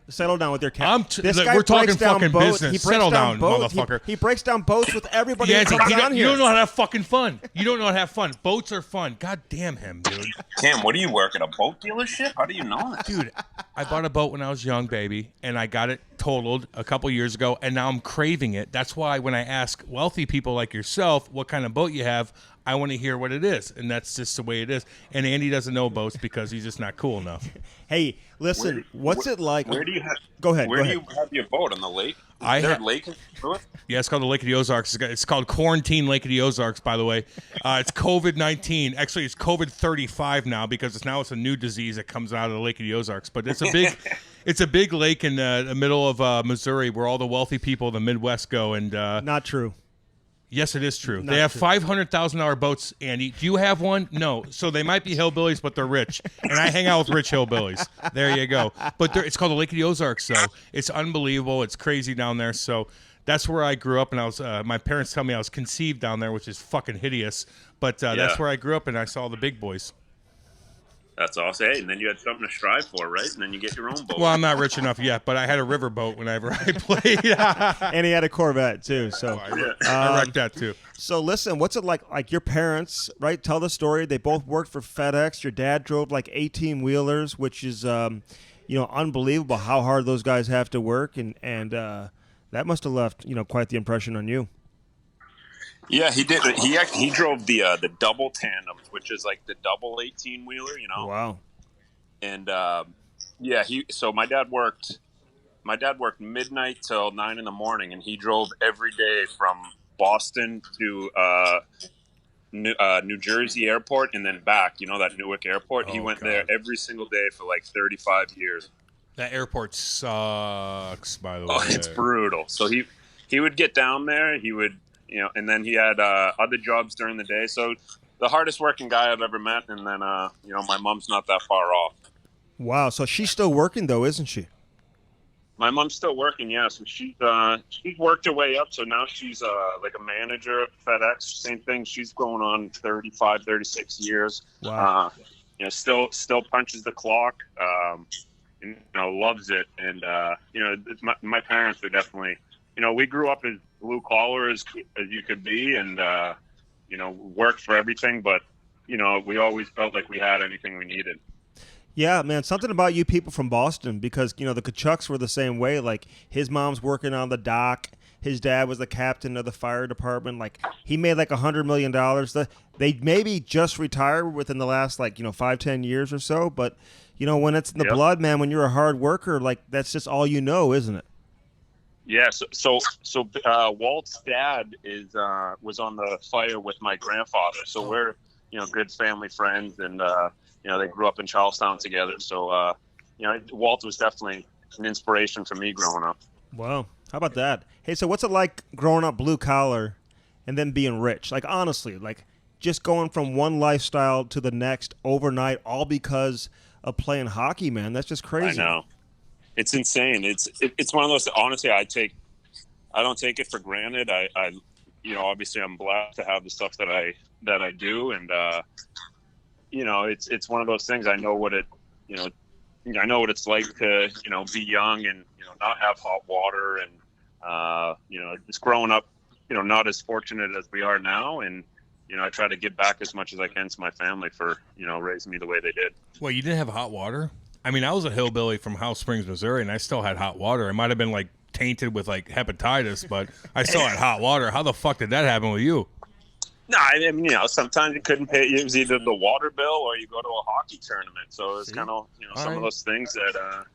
Settle down with your cat. We're talking fucking business. Settle down, boats. motherfucker. He breaks down boats with everybody Yeah, that comes on you here. don't know how to have fucking fun. You don't know how to have fun. Boats are fun. God damn him, dude. Cam, what do you work at, a boat dealership? How do you know that? Dude, I bought a boat when I was young, baby, and I got it totaled a couple years ago, and now I'm craving it. That's why when I ask wealthy people like yourself what kind of boat you have, I want to hear what it is, and that's just the way it is. And Andy doesn't know boats because he's just not cool enough. Hey, listen, what's it like? Where do you have? Go ahead. Where do you have your boat, on the lake? Is there a lake in North? Yeah, it's called the Lake of the Ozarks. It's called Quarantine Lake of the Ozarks, by the way. It's COVID-19. Actually, it's COVID-35 now because it's a new disease that comes out of the Lake of the Ozarks. But it's a big lake in the middle of Missouri where all the wealthy people of the Midwest go. And not true. Yes, it is true. Not they have true. $500,000 boats, Andy. Do you have one? No. So they might be hillbillies, but they're rich. And I hang out with rich hillbillies. There you go. But it's called the Lake of the Ozarks, so it's unbelievable. It's crazy down there. So that's where I grew up, and I was. My parents tell me I was conceived down there, which is fucking hideous. But that's where I grew up, and I saw the big boys. That's awesome. Hey, and then you had something to strive for, right? And then you get your own boat. Well, I'm not rich enough yet, but I had a riverboat whenever I played. And he had a Corvette, too. So I wrecked that, too. So listen, what's it like? Like your parents, right? Tell the story. They both worked for FedEx. Your dad drove like 18-wheelers, which is, unbelievable how hard those guys have to work. And that must have left, quite the impression on you. Yeah, he did. He drove the double tandem, which is like the double 18-wheeler, Wow. And so my dad worked midnight till 9 a.m, and he drove every day from Boston to New Jersey Airport and then back. That Newark Airport. He went there every single day for like 35 years. That airport sucks, by the way. Oh, it's brutal. So he would get down there. He would. And then he had other jobs during the day. So the hardest working guy I've ever met. And then, my mom's not that far off. Wow. So she's still working, though, isn't she? My mom's still working, yeah. So she's worked her way up. So now she's like a manager at FedEx. Same thing. She's going on 35, 36 years. Wow. Still punches the clock. Loves it. And, my parents are definitely, we grew up as blue collar as you could be, and worked for everything, but we always felt like we had anything we needed. Yeah, man, something about you people from Boston, because the Kachucks were the same way. Like his mom's working on the dock, his dad was the captain of the fire department. Like, he made like $100 million. They maybe just retired within the last 5-10 years or so. But when it's in the blood, man, when you're a hard worker, like that's just all you know, isn't it? Yeah. So Walt's dad was on the fire with my grandfather. So we're good family friends, and they grew up in Charlestown together. So Walt was definitely an inspiration for me growing up. Wow. How about that? Hey, so what's it like growing up blue collar and then being rich? Like, honestly, like just going from one lifestyle to the next overnight, all because of playing hockey, man. That's just crazy. I know. It's insane. It's one of those, honestly, I don't take it for granted. I obviously I'm blessed to have the stuff that I do. And, it's one of those things. I know what it's like to, be young and, not have hot water and, just growing up, not as fortunate as we are now. And, I try to give back as much as I can to my family for, raising me the way they did. Well, you didn't have hot water? I mean, I was a hillbilly from House Springs, Missouri, and I still had hot water. It might have been like tainted with like hepatitis, but I still had hot water. How the fuck did that happen with you? No, I mean, sometimes you couldn't pay. It was either the water bill or you go to a hockey tournament. So it's kind of, some of those things that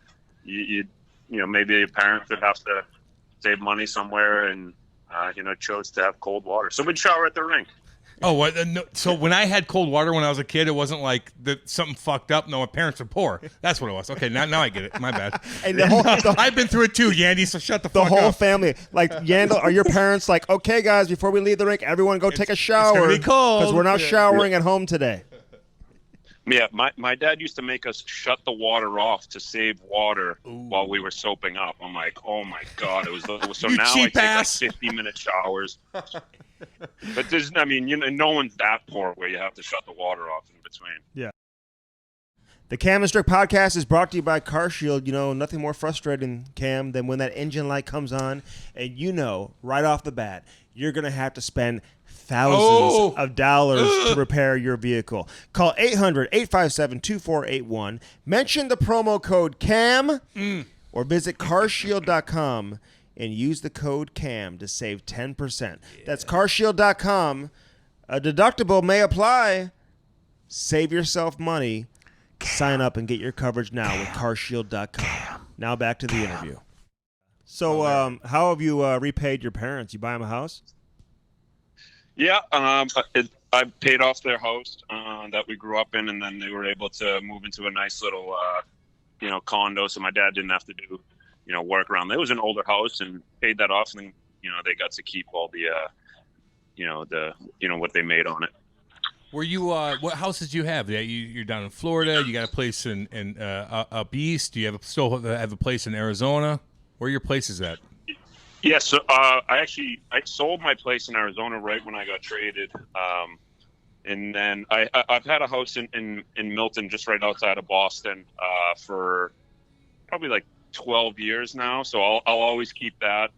maybe your parents would have to save money somewhere and, chose to have cold water. So we'd shower at the rink. Oh, what? No, so when I had cold water when I was a kid, it wasn't like something fucked up. No, my parents were poor. That's what it was. Okay, now I get it. My bad. And I've been through it too, Yandy, so shut the fuck up. The whole family. Like, Yandle, are your parents like, okay, guys, before we leave the rink, everyone go take a shower. It's going to be cold. Because we're not showering at home today. Yeah, my dad used to make us shut the water off to save water while we were soaping up. I'm like, oh my God. It was so you now I cheap take ass. like 50-minute showers. But no one's that poor where you have to shut the water off in between. Yeah. The Cam and Strick Podcast is brought to you by CarShield. Nothing more frustrating, Cam, than when that engine light comes on and right off the bat, you're going to have to spend thousands of dollars to repair your vehicle. Call 800-857-2481. Mention the promo code CAM or visit carshield.com and use the code CAM to save 10%. Yeah. That's carshield.com. A deductible may apply. Save yourself money. Sign up and get your coverage now with carshield.com. Now back to the interview. So how have you repaid your parents? You buy them a house? Yeah, I paid off their house that we grew up in, and then they were able to move into a nice little, condo. So my dad didn't have to do, work around. It was an older house, and paid that off, and then, they got to keep all the, what they made on it. Were you? What house did you have? Yeah, you're down in Florida. You got a place in up east. Do you still have a place in Arizona? Where are your places at? Yeah, so I sold my place in Arizona right when I got traded, and then I've had a house in Milton, just right outside of Boston, for probably like 12 years now. So I'll always keep that.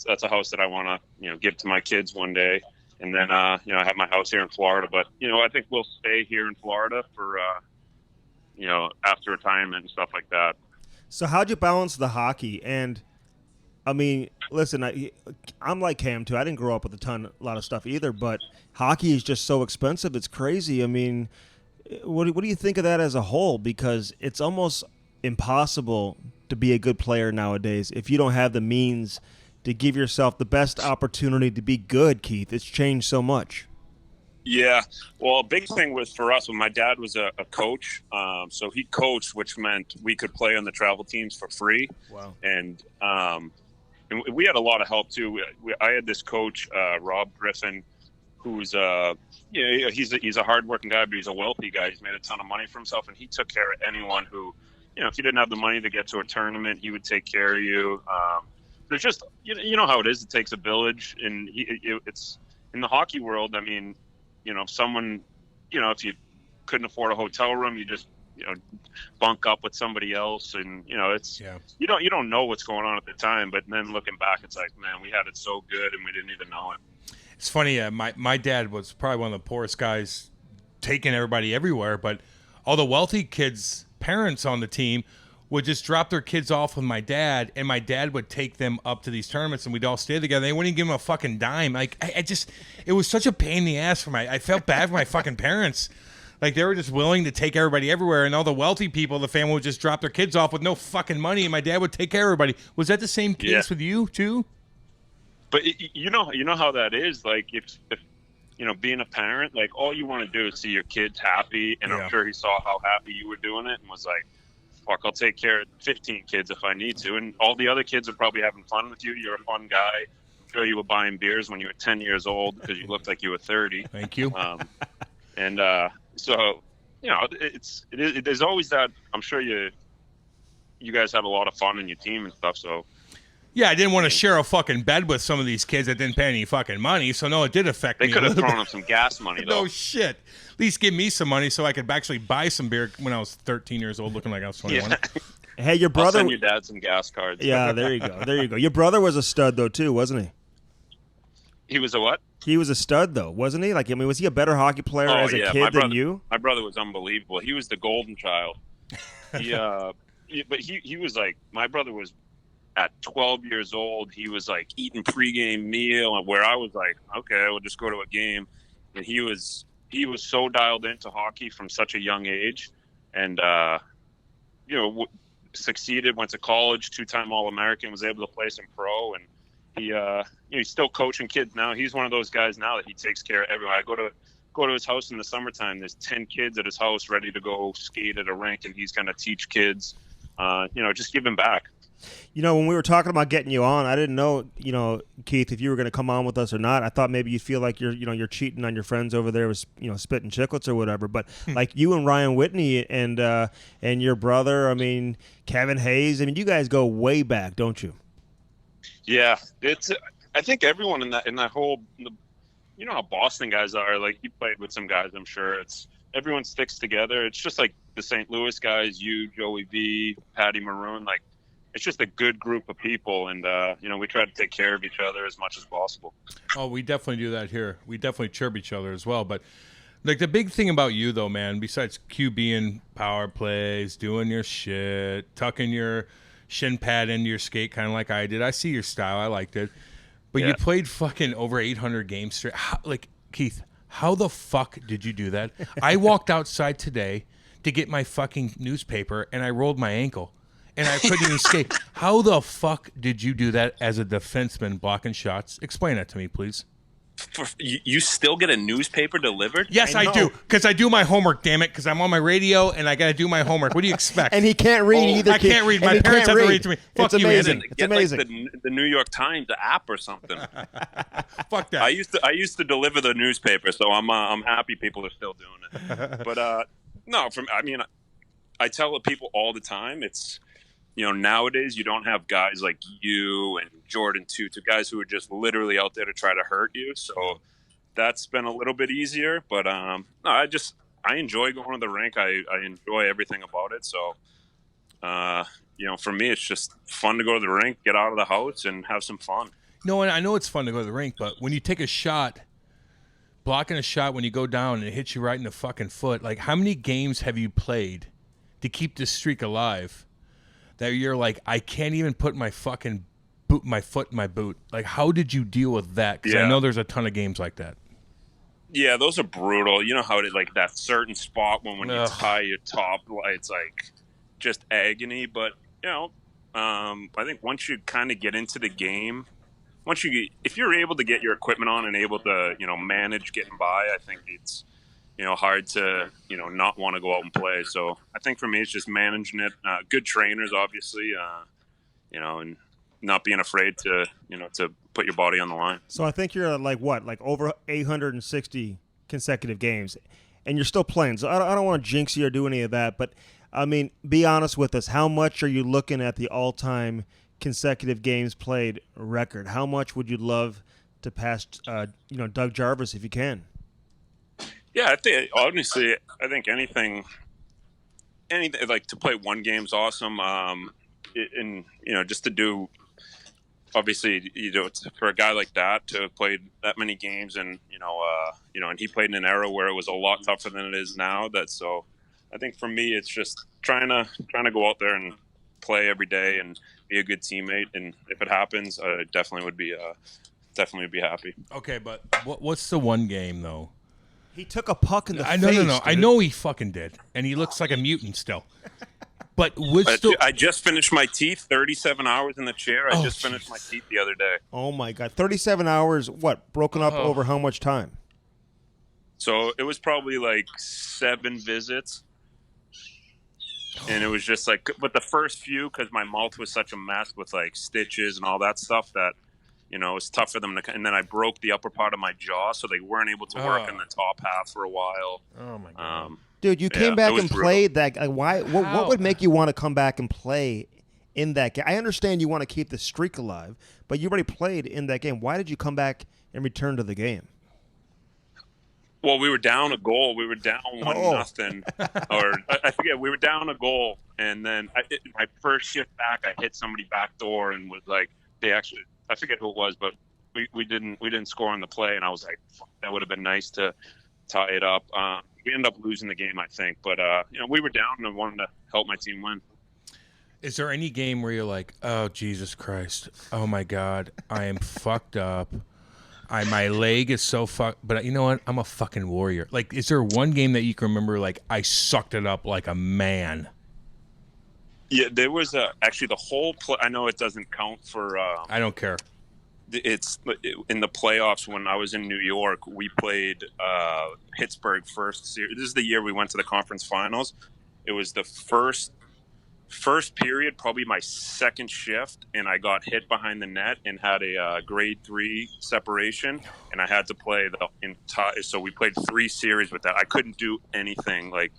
That's a house that I want to give to my kids one day, and then I have my house here in Florida. But I think we'll stay here in Florida for after retirement and stuff like that. So how'd you balance the hockey and? I mean, listen, I'm like Cam, too. I didn't grow up with a lot of stuff either, but hockey is just so expensive. It's crazy. I mean, what do you think of that as a whole? Because it's almost impossible to be a good player nowadays if you don't have the means to give yourself the best opportunity to be good, Keith. It's changed so much. Yeah. Well, a big thing was for us when my dad was a coach. So he coached, which meant we could play on the travel teams for free. Wow. And we had a lot of help too. I had this coach, Rob Griffin, who's he's a hardworking guy, but he's a wealthy guy. He's made a ton of money for himself, and he took care of anyone who, if you didn't have the money to get to a tournament, he would take care of you. There's just you know how it is. It takes a village, and it's in the hockey world. I mean, someone, if you couldn't afford a hotel room, you just bunk up with somebody else, and you don't know what's going on at the time, but then looking back, it's like, man, we had it so good and we didn't even know it. It's funny. My dad was probably one of the poorest guys, taking everybody everywhere, but all the wealthy kids' parents on the team would just drop their kids off with my dad, and my dad would take them up to these tournaments, and we'd all stay together. They wouldn't even give them a fucking dime. Like, I just, it was such a pain in the ass for I felt bad for my fucking parents. Like, they were just willing to take everybody everywhere, and all the wealthy people, the family would just drop their kids off with no fucking money, and my dad would take care of everybody. Was that the same case with you, too? But you know how that is. Like, if being a parent, like, all you want to do is see your kids happy, and I'm sure he saw how happy you were doing it and was like, fuck, I'll take care of 15 kids if I need to. And all the other kids are probably having fun with you. You're a fun guy. I'm sure you were buying beers when you were 10 years old because you looked like you were 30. Thank you. So, there's always that. I'm sure you guys had a lot of fun in your team and stuff. So, yeah, I didn't want to share a fucking bed with some of these kids that didn't pay any fucking money. So, no, it did affect me. They could have thrown up some gas money, though. No shit. At least give me some money so I could actually buy some beer when I was 13 years old, looking like I was 21. Yeah. Hey, your brother. I'll send your dad some gas cards. Yeah, there you go. Your brother was a stud, though, too, wasn't he? He was a what? He was a stud, though, wasn't he? Like, I mean, was he a better hockey player as a kid than you? My brother was unbelievable. He was the golden child. But he was like, my brother was at 12 years old. He was like eating pregame meal, where I was like, okay, we'll just go to a game. And he was so dialed into hockey from such a young age, and succeeded. Went to college, 2-time All-American, was able to play some pro, and he's still coaching kids now. He's one of those guys now that he takes care of everyone. I go to his house in the summertime. There's 10 kids at his house ready to go skate at a rink, and he's going to teach kids. Just give him back. When we were talking about getting you on, I didn't know, Keith, if you were going to come on with us or not. I thought maybe you feel like you're cheating on your friends over there with, spitting chiclets or whatever. But like you and Ryan Whitney and your brother, I mean, Kevin Hayes, I mean, you guys go way back, don't you? Yeah, I think everyone in that whole, how Boston guys are. Like, you played with some guys, I'm sure. Everyone sticks together. It's just like the St. Louis guys, you, Joey V, Patty Maroon, like. It's just a good group of people, and we try to take care of each other as much as possible. Oh, we definitely do that here. We definitely chirp each other as well. But like the big thing about you, though, man, besides QBing power plays, doing your shit, tucking your shin pad into your skate, kind of like I did. I see your style. I liked it. But you played fucking over 800 games straight. Keith, how the fuck did you do that? I walked outside today to get my fucking newspaper, and I rolled my ankle. And I couldn't even skate. How the fuck did you do that as a defenseman blocking shots? Explain that to me, please. You still get a newspaper delivered? Yes, I do. Because I do my homework, damn it. Because I'm on my radio and I got to do my homework. What do you expect? And he can't read either. I can't read. My parents have to read to me. Fuck it's amazing. You, it's amazing. Like the New York Times app or something. Fuck that. I used to deliver the newspaper, so I'm happy people are still doing it. But no, I tell people all the time, it's. Nowadays you don't have guys like you and Jordan Toot, guys who are just literally out there to try to hurt you. So that's been a little bit easier. But no, I enjoy going to the rink. I enjoy everything about it. So, for me, it's just fun to go to the rink, get out of the house, and have some fun. No, and I know it's fun to go to the rink, but when you take a shot, blocking a shot when you go down and it hits you right in the fucking foot, like how many games have you played to keep this streak alive? That you're like, I can't even put my fucking my foot in my boot. Like, how did you deal with that? Because I know there's a ton of games like that. Yeah, those are brutal. You know how it is, like that certain spot when you tie your top, it's like just agony. But I think once you kind of get into the game, if you're able to get your equipment on and able to manage getting by, I think it's hard to, not want to go out and play. So I think for me, it's just managing it. Good trainers, obviously, and not being afraid to, to put your body on the line. So I think you're like over 860 consecutive games, and you're still playing. So I don't want to jinx you or do any of that, but I mean, be honest with us. How much are you looking at the all-time consecutive games played record? How much would you love to pass, Doug Jarvis if you can? Yeah, I think anything like to play one game's awesome. And just to do, obviously, for a guy like that to have played that many games, and and he played in an era where it was a lot tougher than it is now. So I think for me, it's just trying to go out there and play every day and be a good teammate. And if it happens, I definitely would be happy. Okay, but what's the one game though? He took a puck in the face. No. Dude. I know he fucking did, and he looks like a mutant still. But I just finished my teeth. 37 hours in the chair. I just finished my teeth the other day. Oh my God, 37 hours. What? Broken up over how much time? So it was probably like 7 visits. And it was just like, but the first few, because my mouth was such a mess with like stitches and all that stuff that, it was tough for them to. And then I broke the upper part of my jaw, so they weren't able to work in the top half for a while. Oh my God. Dude, you came back and played that. Like, why? What would make you want to come back and play in that game? I understand you want to keep the streak alive, but you already played in that game. Why did you come back and return to the game? Well, we were down a goal. We were down 1-0, or I forget. We were down a goal, and then my first shift back, I hit somebody back door and was like, I forget who it was, but we didn't score on the play, and I was like, fuck, that would have been nice to tie it up. We ended up losing the game, I think, but we were down and wanted to help my team win. Is there any game where you're like, oh Jesus Christ, oh my God, I am fucked up. My leg is so fucked, but you know what? I'm a fucking warrior. Like, is there one game that you can remember, like, I sucked it up like a man? Yeah, there was actually the whole play. I know it doesn't count for. I don't care. It's in the playoffs when I was in New York. We played Pittsburgh first series. This is the year we went to the conference finals. It was the first period, probably my second shift, and I got hit behind the net and had a grade 3 separation, and I had to play the entire. So we played 3 series with that. I couldn't do anything. Like,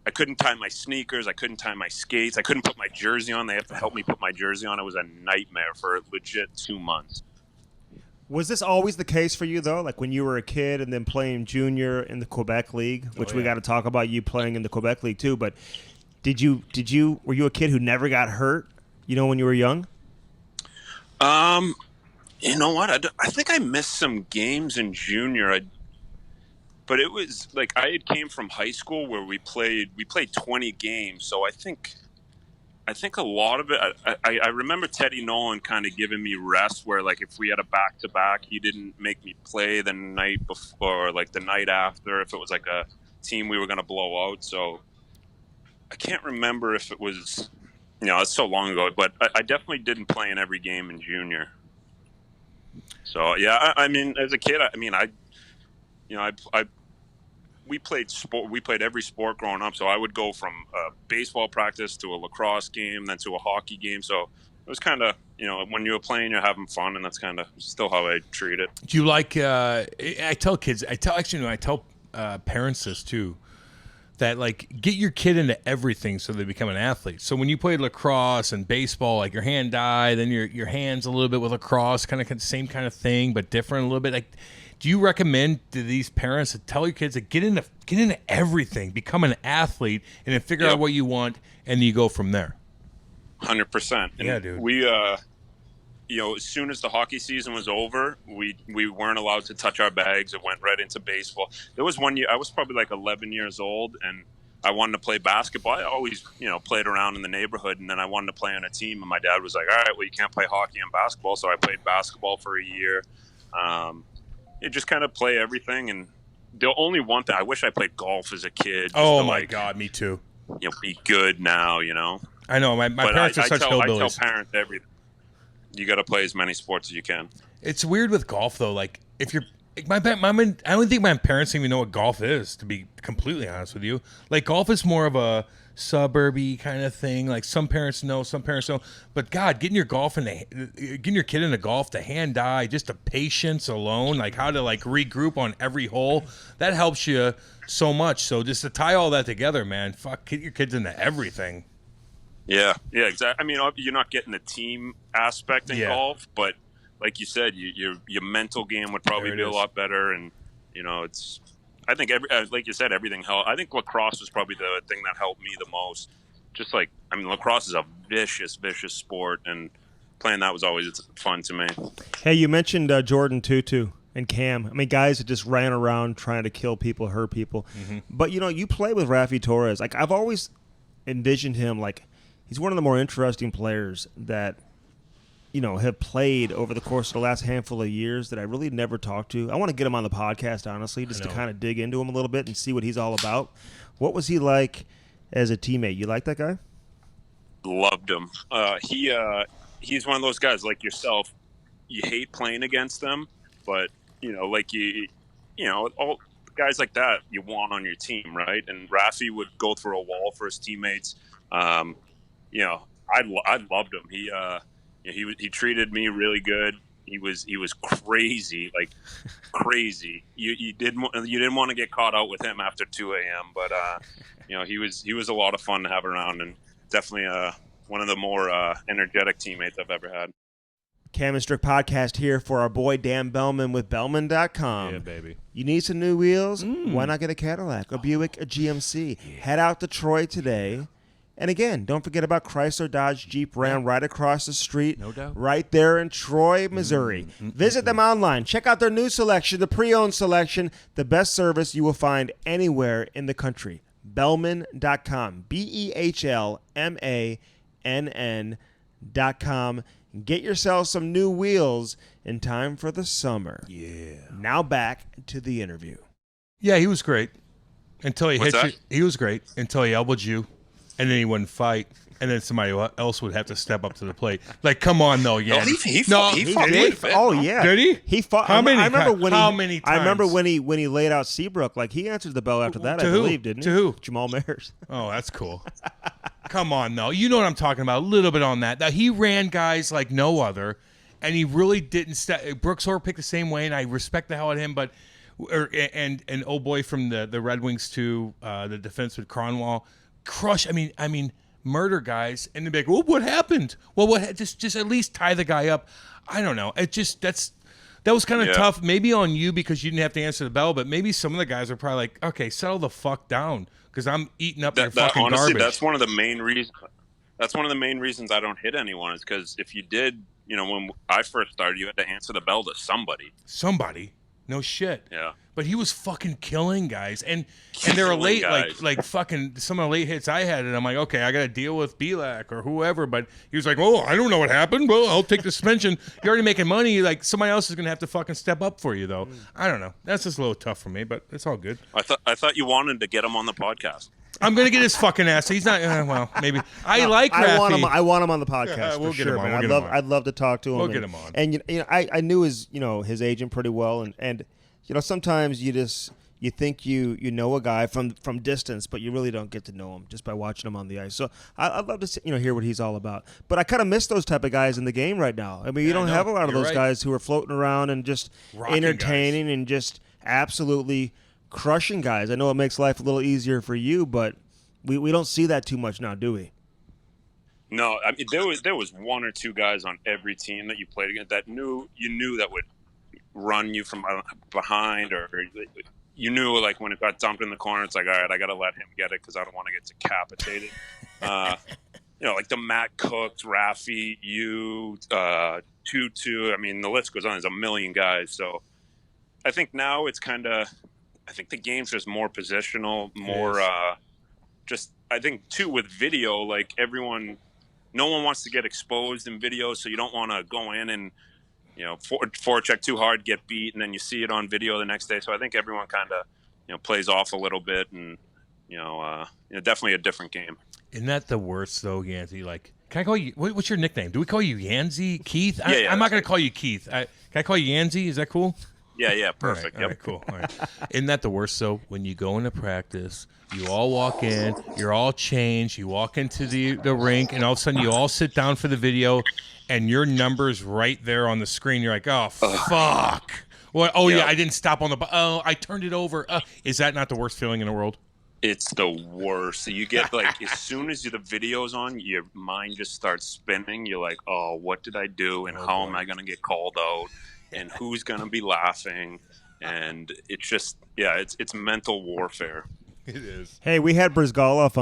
I couldn't tie my sneakers. I couldn't tie my skates. I couldn't put my jersey on. They had to help me put my jersey on. It was a nightmare for legit 2 months. Was this always the case for you, though? Like when you were a kid and then playing junior in the Quebec League, which we got to talk about you playing in the Quebec League too. But were you a kid who never got hurt, when you were young? You know what? I think I missed some games in junior. But it was like I had came from high school where we played 20 games. So I think a lot of it. I remember Teddy Nolan kind of giving me rest where like if we had a back-to-back, he didn't make me play the night before or like the night after if it was like a team we were going to blow out. So I can't remember if it was, it's so long ago, but I definitely didn't play in every game in junior. So yeah, I mean, as a kid, we played sport. We played every sport growing up. So I would go from a baseball practice to a lacrosse game, then to a hockey game. So it was kind of, when you're playing, you're having fun, and that's kind of still how I treat it. Do you like? I tell kids. I tell parents this too. That like get your kid into everything so they become an athlete. So when you played lacrosse and baseball, like your hand died, then your hands a little bit with lacrosse, kind of same kind of thing, but different a little bit. Like, do you recommend to these parents to tell your kids to get into everything, become an athlete, and then figure out what you want, and you go from there? 100%. Yeah, dude. We, as soon as the hockey season was over, we weren't allowed to touch our bags. It went right into baseball. There was one year I was probably like 11 years old, and I wanted to play basketball. I always, played around in the neighborhood, and then I wanted to play on a team. And my dad was like, "All right, well, you can't play hockey and basketball." So I played basketball for a year. You just kind of play everything. And the only one thing, I wish I played golf as a kid. Oh, my God, me too. Be good now, I know. My parents are such hillbillies. I tell parents everything. You got to play as many sports as you can. It's weird with golf, though. Like, if you're... I don't think my parents even know what golf is, to be completely honest with you. Like, golf is more of a suburby kind of thing. Like, some parents know, some parents don't. But, God, getting your kid into golf, the hand-eye, just the patience alone, like how to, like, regroup on every hole, that helps you so much. So just to tie all that together, man, get your kids into everything. Yeah, exactly. I mean, you're not getting the team aspect in golf, but like you said, your mental game would probably be a lot better, and it's. I think like you said, everything helped. I think lacrosse was probably the thing that helped me the most. Just like lacrosse is a vicious sport, and playing that was always fun to me. Hey, you mentioned Jordan Tutu and Cam. I mean, guys that just ran around trying to kill people, hurt people. Mm-hmm. But you play with Raffi Torres. Like I've always envisioned him like. he's one of the more interesting players that have played over the course of the last handful of years that I really never talked to. I want to get him on the podcast, honestly, just to kind of dig into him a little bit and see what he's all about. What was he like as a teammate? You like that guy? Loved him. He's one of those guys like yourself. You hate playing against them, but all guys like that you want on your team, right? And Rafi would go through a wall for his teammates. I loved him. He treated me really good. He was crazy, like crazy. You didn't want to get caught out with him after 2 a.m. But he was a lot of fun to have around, and definitely one of the more energetic teammates I've ever had. Cam and Strick Podcast here for our boy Dan Bellman with Bellman.com. Yeah, baby. You need some new wheels? Why not get a Cadillac, a Buick, a GMC? Yeah. Head out to Troy today. And again, don't forget about Chrysler, Dodge, Jeep, Ram right across the street. No doubt. Right there in Troy, Missouri. Visit them online. Check out their new selection, the pre-owned selection, the best service you will find anywhere in the country. Bellman.com. BEHLMANN.com. Get yourself some new wheels in time for the summer. Yeah. Now back to the interview. Yeah, he was great until he What's hit that? you. He was great until he elbowed you, and then he wouldn't fight, and then somebody else would have to step up to the plate. Like, come on, though, yeah. No, he No, fought he quite did? a bit. Oh yeah, Did he? He fought. How many? I remember when How many times? I remember when he laid out Seabrook. Like he answered the bell after that. To I who? believe, didn't he? To who? Jamal Mayers. Oh, that's cool. Come on, though. You know what I'm talking about. A little bit on that. That he ran guys like no other, and he really didn't step. Brooks Orpik the same way, and I respect the hell out of him. But and old boy from the Red Wings too, the defenseman Cronwall, crush. I mean, murder guys, and they'd be like, "Well, what happened? Well, what? Just at least tie the guy up." I don't know. It just that was kind of tough. Maybe on you because you didn't have to answer the bell, but maybe some of the guys are probably like, "Okay, settle the fuck down." Because I'm eating up your fucking honestly, garbage. that's one of the main reasons. That's one of the main reasons I don't hit anyone is because if you did, when I first started, you had to answer the bell to somebody. Somebody, no shit. Yeah. But he was fucking killing guys, and they were late, guys. like fucking some of the late hits I had, and I'm like, okay, I got to deal with Belak or whoever. But he was like, oh, I don't know what happened. Well, I'll take the suspension. You're already making money. Like somebody else is gonna have to fucking step up for you, though. I don't know. That's just a little tough for me, but it's all good. I thought you wanted to get him on the podcast. I'm gonna get his fucking ass. He's not. Well, maybe. I like Rafi. I want him on the podcast. We'll for get sure, him on. man. We'll get him on. I'd love to talk to him. We'll get him on. And I knew his agent pretty well, and sometimes you think you know a guy from distance, but you really don't get to know him just by watching him on the ice. So I'd love to hear what he's all about. But I kind of miss those type of guys in the game right now. I mean, you don't have a lot of those guys who are floating around and just Rocking entertaining guys. and just absolutely crushing guys. I know it makes life a little easier for you, but we don't see that too much now, do we? No, I mean there was one or two guys on every team that you played against that you knew that would run you from behind, or you knew like when it got dumped in the corner, it's like, all right, I got to let him get it because I don't want to get decapitated. Like the Matt Cooks, Rafi, Tutu. I mean, the list goes on. There's a million guys. So I think now it's I think the game's just more positional, more I think too with video, like no one wants to get exposed in video, so you don't want to go in and forecheck too hard, get beat, and then you see it on video the next day. So I think everyone kind of plays off a little bit, and definitely a different game. Isn't that the worst though, Yanzi? Like, can I call you? What's your nickname? Do we call you Yanzi, Keith? Yeah, I'm not gonna call you Keith. Can I call you Yanzi? Is that cool? Yeah, perfect. All right, cool. All right. Isn't that the worst though? When you go into practice, you all walk in, you're all changed, you walk into the rink, and all of a sudden you all sit down for the video, and your number's right there on the screen. You're like, oh, fuck. Well, yeah, I didn't stop on I turned it over. Is that not the worst feeling in the world? It's the worst. So you get as soon as the video's on, your mind just starts spinning. You're like, oh, what did I do? And how am I going to get called out? And who's going to be laughing? And it's just, it's mental warfare. It is. Hey, we had Brizgalov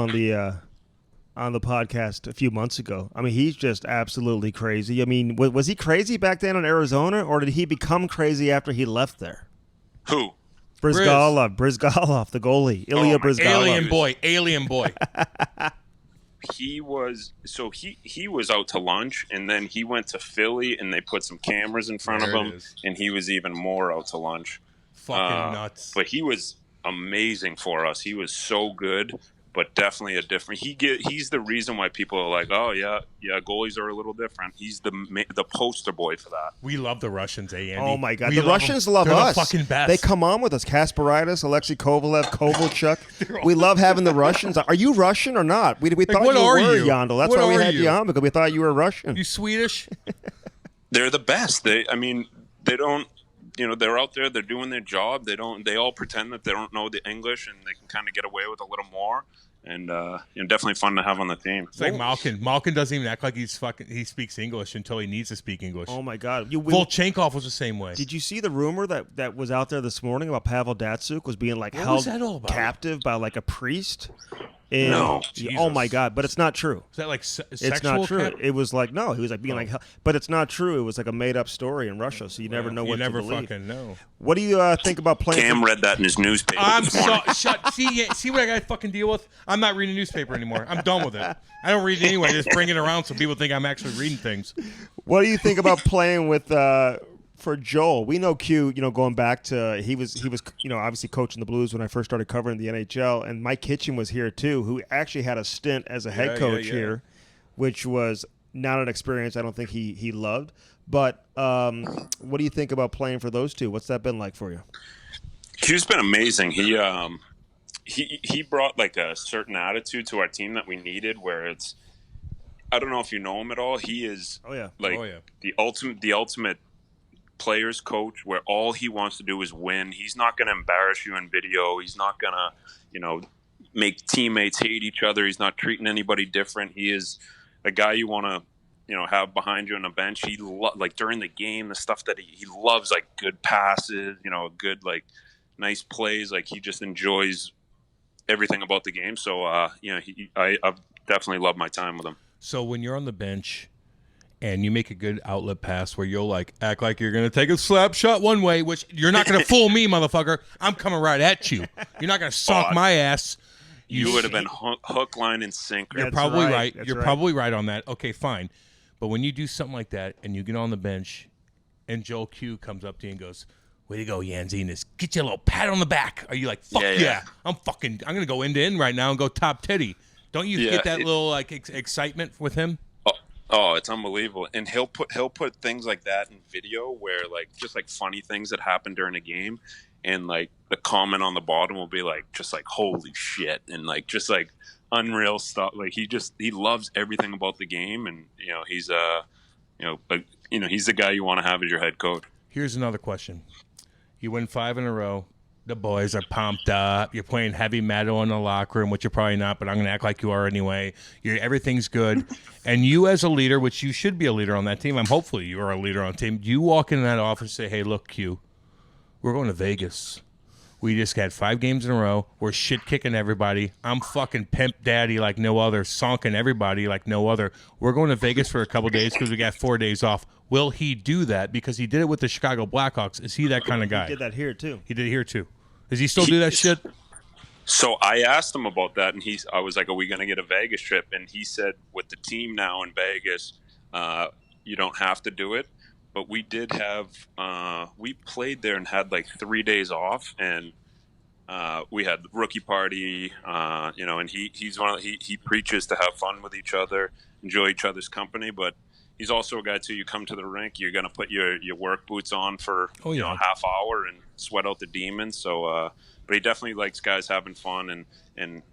on the podcast a few months ago. I mean, he's just absolutely crazy. I mean, was he crazy back then in Arizona, or did he become crazy after he left there? Who? Brizgalov, the goalie, Ilya Brizgalov. Alien boy. he was out to lunch, and then he went to Philly, and they put some cameras in front of him, and he was even more out to lunch. Fucking nuts. But he was amazing for us. He was so good, but definitely a different. He's the reason why people are like, oh yeah, goalies are a little different. He's the poster boy for that. We love the Russians, Andy? Oh my God, the Russians love They're us. The fucking best. They come on with us. Kasparaitis, Alexei Kovalev, Kovalchuk. We love having the Russians. Are you Russian or not? We thought what you are were you? Yandle. That's What why we are had you? you on, because we thought you were Russian. You Swedish? They're the best. They don't. They're out there. They're doing their job. They all pretend that they don't know the English, and they can kind of get away with a little more. And definitely fun to have on the team. It's like Malkin. Malkin doesn't even act like he speaks English until he needs to speak English. Oh my God! Volchenkov was the same way. Did you see the rumor that was out there this morning about Pavel Datsyuk was being held captive by a priest? No. Oh my God! But it's not true. Is that sexual? It's not true. It was no. He was being but it's not true. It was a made up story in Russia, so you never know what to believe. You never fucking know. What do you think about playing? Cam read that in his newspaper. See what I got to fucking deal with? I'm not reading a newspaper anymore. I'm done with it. I don't read it anyway. I just bring it around so people think I'm actually reading things. What do you think about playing with? For Joel, we know Q, going back to he was obviously coaching the Blues when I first started covering the NHL, and Mike Kitchen was here too, who actually had a stint as a head coach here, which was not an experience I don't think he loved. But what do you think about playing for those two? What's that been like for you? Q's been amazing. He brought a certain attitude to our team that we needed, where it's, I don't know if you know him at all. He is the ultimate players coach, where all he wants to do is win. He's not going to embarrass you in video. He's not going to, make teammates hate each other. He's not treating anybody different. He is a guy you want to, have behind you on the bench. He during the game, the stuff that he loves, good passes, good, nice plays. He just enjoys everything about the game. So, I've definitely loved my time with him. So when you're on the bench and you make a good outlet pass where you'll act like you're going to take a slap shot one way, which you're not going to fool me, motherfucker. I'm coming right at you. You're not going to sock my ass. You would have been hook, line, and sinker. You're probably right. You're probably right on that. Okay, fine. But when you do something like that and you get on the bench and Joel Q comes up to you and goes, way to go, Yanzinas. Get you a little pat on the back. Are you like, fuck yeah. I'm going to go end to end right now and go top titty. Don't you get that little excitement with him? Oh, it's unbelievable. And he'll put things like that in video where just funny things that happen during a game, and the comment on the bottom will be just holy shit, and just unreal stuff. He loves everything about the game, and he's he's the guy you want to have as your head coach. Here's another question. You win 5 in a row. The boys are pumped up. You're playing heavy metal in the locker room, which you're probably not, but I'm going to act like you are anyway. Everything's good. And you as a leader, which you should be a leader on that team, hopefully you are a leader on the team. You walk into that office and say, hey, look, Q, we're going to Vegas. We just got 5 games in a row. We're shit-kicking everybody. I'm fucking pimp daddy like no other, sonking everybody like no other. We're going to Vegas for a couple days because we got 4 days off. Will he do that? Because he did it with the Chicago Blackhawks. Is he that kind of guy? He did that here, too. He did it here, too. Does he still do that shit? So I asked him about that, and I was like, are we going to get a Vegas trip? And he said, with the team now in Vegas, you don't have to do it. But we did have we played there and had 3 days off, and we had rookie party, and he's he preaches to have fun with each other, enjoy each other's company, but he's also a guy too. You come to the rink, you're gonna put your work boots on for a half hour and sweat out the demons. So, but he definitely likes guys having fun and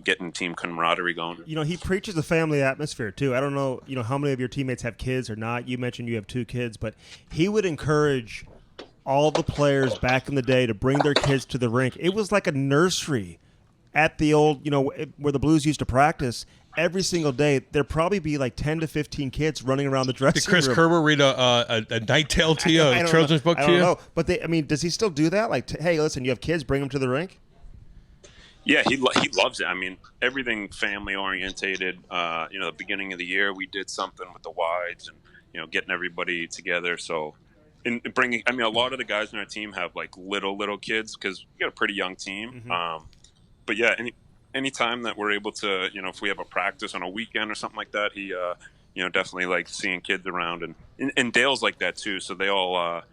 getting team camaraderie going. He preaches a family atmosphere too. I don't know, how many of your teammates have kids or not. You mentioned you have 2 kids, but he would encourage all the players back in the day to bring their kids to the rink. It was like a nursery at the old, where the Blues used to practice. Every single day, there'd probably be 10 to 15 kids running around the dressing room. Did Chris Kerber read a night tale to you, a children's book to you? I don't know. But does he still do that? Hey, listen, you have kids, bring them to the rink? Yeah, he loves it. I mean, everything family orientated. The beginning of the year, we did something with the wides and, getting everybody together. So, a lot of the guys in our team have little kids because we got a pretty young team. Mm-hmm. But yeah, anytime that we're able to, if we have a practice on a weekend or something like that, he definitely likes seeing kids around, and Dale's like that too. So they all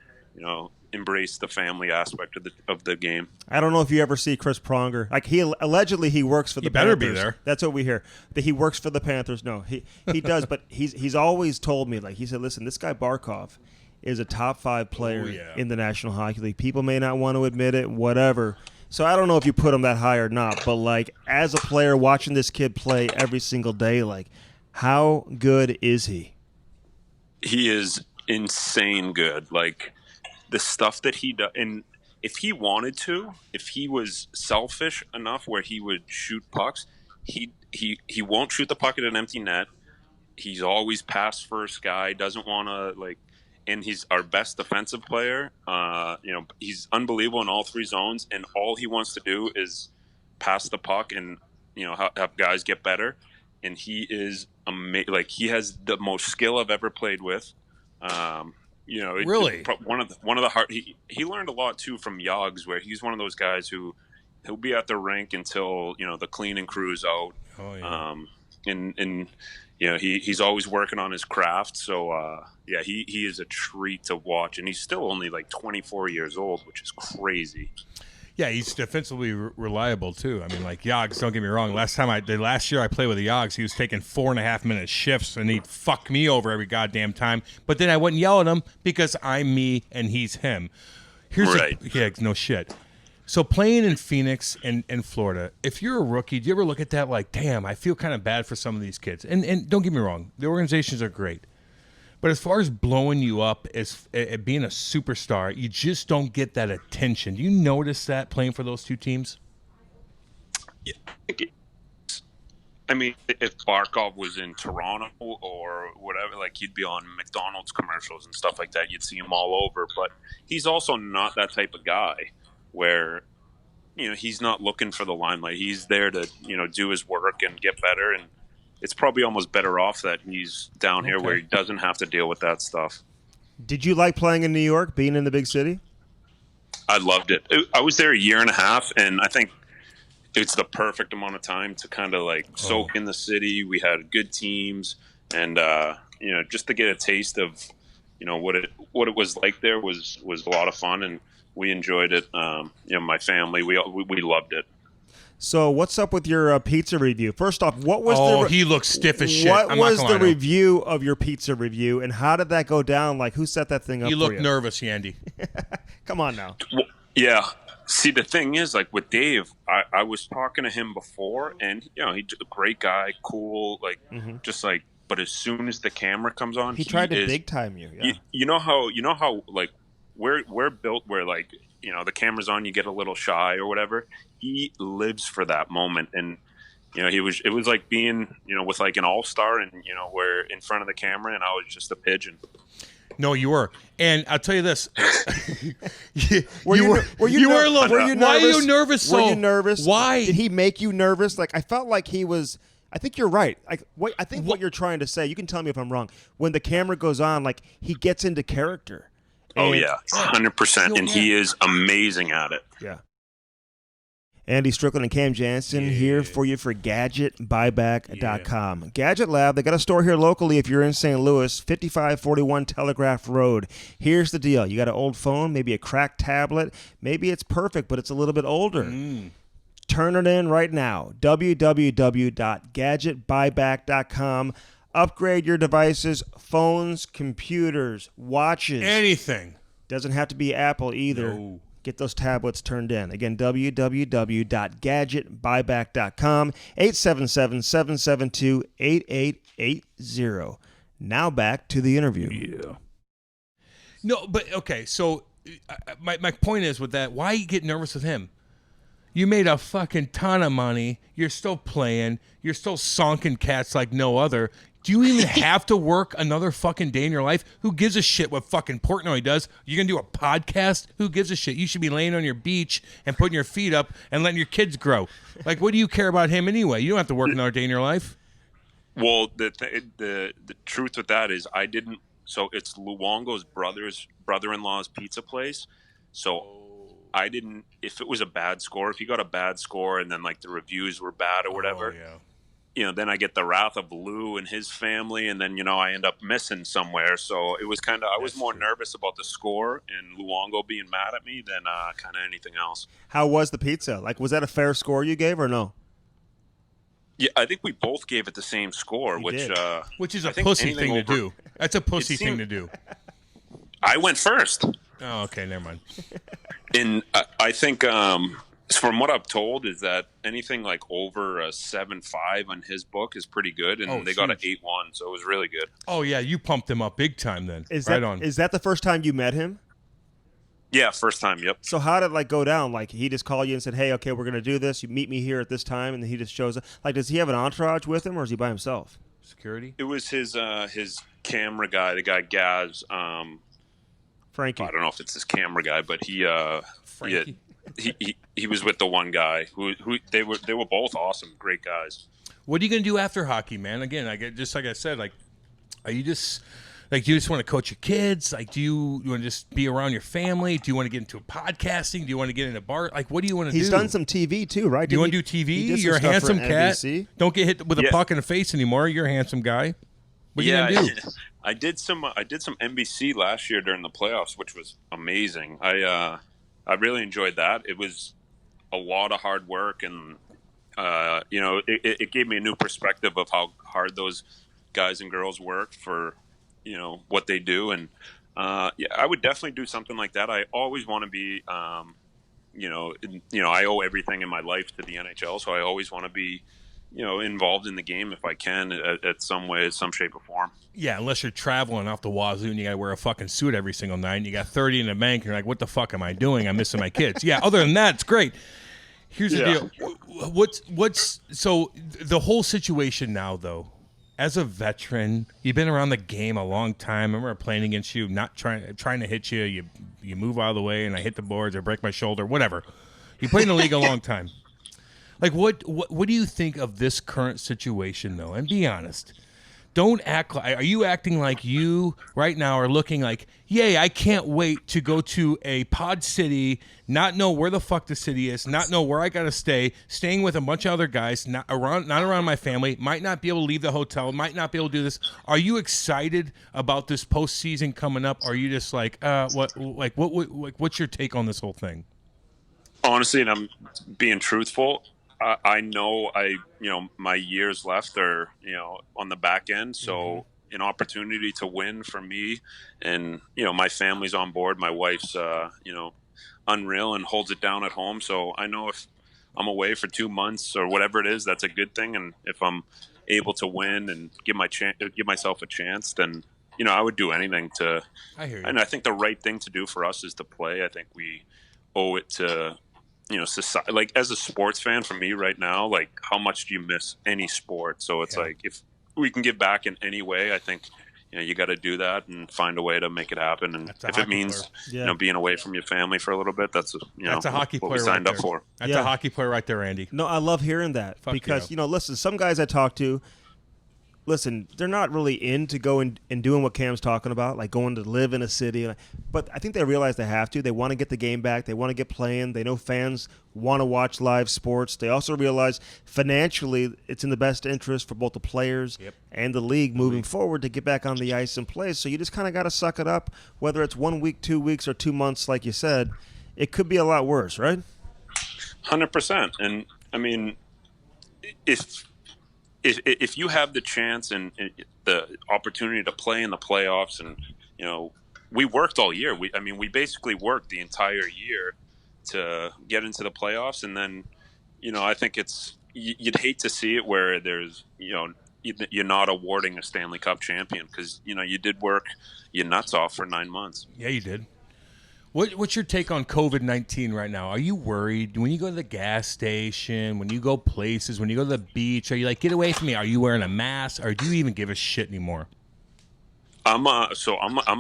embrace the family aspect of the game. I don't know if you ever see Chris Pronger. Like he allegedly he works for the Panthers. He better be there. That's what we hear. That he works for the Panthers. No, he does, but he's always told me, like, he said, listen, this guy Barkov is a top 5 player in the National Hockey League. People may not want to admit it, whatever. So I don't know if you put him that high or not, but like as a player watching this kid play every single day, like how good is he? He is insane good. Like the stuff that he does, and if he wanted to, if he was selfish enough where he would shoot pucks, he won't shoot the puck at an empty net. He's always pass first guy, doesn't want to and he's our best defensive player. He's unbelievable in all 3 zones, and all he wants to do is pass the puck and have guys get better. And he is amazing. Like he has the most skill I've ever played with. Really, one of the hard. He learned a lot too from Yogs, where he's one of those guys who he'll be at the rink until the cleaning crew's out. Oh yeah. And he's always working on his craft. So he is a treat to watch, and he's still only like 24 years old, which is crazy. Yeah, he's defensively reliable too. I mean, like Yogs, don't get me wrong. Last year I played with the Yogs, he was taking 4.5-minute shifts, and he'd fuck me over every goddamn time. But then I wouldn't yell at him because I'm me and he's him. No shit. So playing in Phoenix and Florida, if you're a rookie, do you ever look at that like, damn, I feel kind of bad for some of these kids? And don't get me wrong, the organizations are great. But as far as blowing you up as being a superstar, you just don't get that attention. Do you notice that playing for those 2 teams? Yeah. I mean, if Barkov was in Toronto or whatever, like he'd be on McDonald's commercials and stuff like that. You'd see him all over. But he's also not that type of guy where, he's not looking for the limelight. He's there to, do his work and get better. And it's probably almost better off that he's down here where he doesn't have to deal with that stuff. Did you like playing in New York, being in the big city? I loved it. I was there a year and a half, and I think it's the perfect amount of time to kind of soak in the city. We had good teams, and just to get a taste of what it was like there was a lot of fun, and we enjoyed it. My family, we loved it. So what's up with your pizza review? First off, what was he looks stiff as shit. What was the review of your pizza review, and how did that go down? Like, who set that thing up for you? You look nervous, Yandy. Come on now. Well, yeah. See, the thing is, like with Dave, I was talking to him before, and he's a great guy, cool, but as soon as the camera comes on, he tried to big time you. Yeah. You know how like we're built where the camera's on, you get a little shy or whatever. He lives for that moment, and it was like being with like an all-star, and we're in front of the camera, and I was just a pigeon. No, you were, and I'll tell you this: were you nervous? Why are you nervous? Were you nervous? Why did he make you nervous? Like I felt like he was. I think you're right. What you're trying to say. You can tell me if I'm wrong. When the camera goes on, like he gets into character. Oh yeah, 100%, and he is amazing at it. Yeah. Andy Strickland and Cam Jansen here for you for GadgetBuyback.com. Yeah. Gadget Lab, they got a store here locally if you're in St. Louis, 5541 Telegraph Road. Here's the deal. You got an old phone, maybe a cracked tablet. Maybe it's perfect, but it's a little bit older. Turn it in right now. www.gadgetbuyback.com. Upgrade your devices, phones, computers, watches. Anything. Doesn't have to be Apple either. No. Get those tablets turned in. Again, www.gadgetbuyback.com, 877-772-8880. Now back to the interview. Yeah. No, but okay, so my point is with that, why you get nervous with him? You made a fucking ton of money. You're still playing. You're still sonking cats like no other. Do you even have to work another fucking day in your life? Who gives a shit what fucking Portnoy does? You're going to do a podcast? Who gives a shit? You should be laying on your beach and putting your feet up and letting your kids grow. Like, what do you care about him anyway? You don't have to work another day in your life. Well, the truth with that is I didn't. So it's Luongo's brother-in-law's pizza place. So I didn't, if it was a bad score, if he got a bad score and then like the reviews were bad or whatever, then I get the wrath of Lou and his family, and then, I end up missing somewhere. So it was kind of, I was more nervous about the score and Luongo being mad at me than kind of anything else. How was the pizza? Like, was that a fair score you gave or no? Yeah, I think we both gave it the same score, which is a pussy thing to do. That's a pussy thing to do. I went first. Oh, okay, never mind. And I think, from what I've told, is that anything like over a 7.5 on his book is pretty good, and they got an 8.1, so it was really good. Oh yeah, you pumped him up big time then. Is that the first time you met him? Yeah, first time. Yep. So how did it go down? Like, he just called you and said, "Hey, okay, we're gonna do this. You meet me here at this time," and then he just shows up. Like, does he have an entourage with him, or is he by himself? Security. It was his camera guy, the guy Gaz. Frankie. I don't know if it's his camera guy, but Frankie. He was with the one guy who they were both awesome, great guys. What are you gonna do after hockey, man? Again, just like I said, like, are you just like, do you just want to coach your kids? Like, do you want to just be around your family? Do you want to get into podcasting? Do you want to get into bar? Like, what do you want to do? He's done some TV too, right? Do you want to do TV? You're a handsome cat. Don't get hit with a puck in the face anymore. You're a handsome guy. What are you gonna do? I did some NBC last year during the playoffs, which was amazing. I really enjoyed that. It was a lot of hard work, and it gave me a new perspective of how hard those guys and girls work for what they do. And I would definitely do something like that. I always want to be I owe everything in my life to the NHL, so I always want to be involved in the game if I can at some way, some shape or form. Yeah, unless you're traveling off the wazoo and you got to wear a fucking suit every single night and you got 30 in the bank and you're like, what the fuck am I doing? I'm missing my kids. Yeah, other than that, it's great. Here's the deal. So the whole situation now, though, as a veteran, you've been around the game a long time. I remember playing against you, not trying to hit you. You move out of the way and I hit the boards or break my shoulder, whatever. You played in the league a long time. Like, what do you think of this current situation, though? And be honest. Don't act like – are you acting like you right now are looking like, yay, I can't wait to go to a pod city, not know where the fuck the city is, not know where I got to stay, staying with a bunch of other guys, not around my family, might not be able to leave the hotel, might not be able to do this. Are you excited about this postseason coming up? Or are you just like, what's your take on this whole thing? Honestly, and I'm being truthful – I know my years left are, on the back end. So an opportunity to win for me and, my family's on board. My wife's, unreal and holds it down at home. So I know if I'm away for 2 months or whatever it is, that's a good thing. And if I'm able to win and give myself a chance, then, I would do anything to. I hear you. And I think the right thing to do for us is to play. I think we owe it to, society. Like, as a sports fan, for me right now, like, how much do you miss any sport? So it's like, if we can give back in any way, I think, you got to do that and find a way to make it happen. And if it means, being away from your family for a little bit, that's a hockey player what we signed right up for. That's a hockey player right there, Andy. No, I love hearing that because, listen, some guys I talk to, they're not really into going and doing what Cam's talking about, like going to live in a city. But I think they realize they have to. They want to get the game back. They want to get playing. They know fans want to watch live sports. They also realize financially it's in the best interest for both the players and the league moving forward to get back on the ice and play. So you just kind of got to suck it up, whether it's 1 week, 2 weeks, or 2 months, like you said. It could be a lot worse, right? 100%. And, I mean, if you have the chance and the opportunity to play in the playoffs, and we worked all year. We basically worked the entire year to get into the playoffs, and then I think you'd hate to see it where there's you're not awarding a Stanley Cup champion because you did work your nuts off for 9 months. Yeah, you did. What's your take on COVID-19 right now? Are you worried when you go to the gas station, when you go places, when you go to the beach? Are you like, get away from me? Are you wearing a mask, or do you even give a shit anymore? I'm a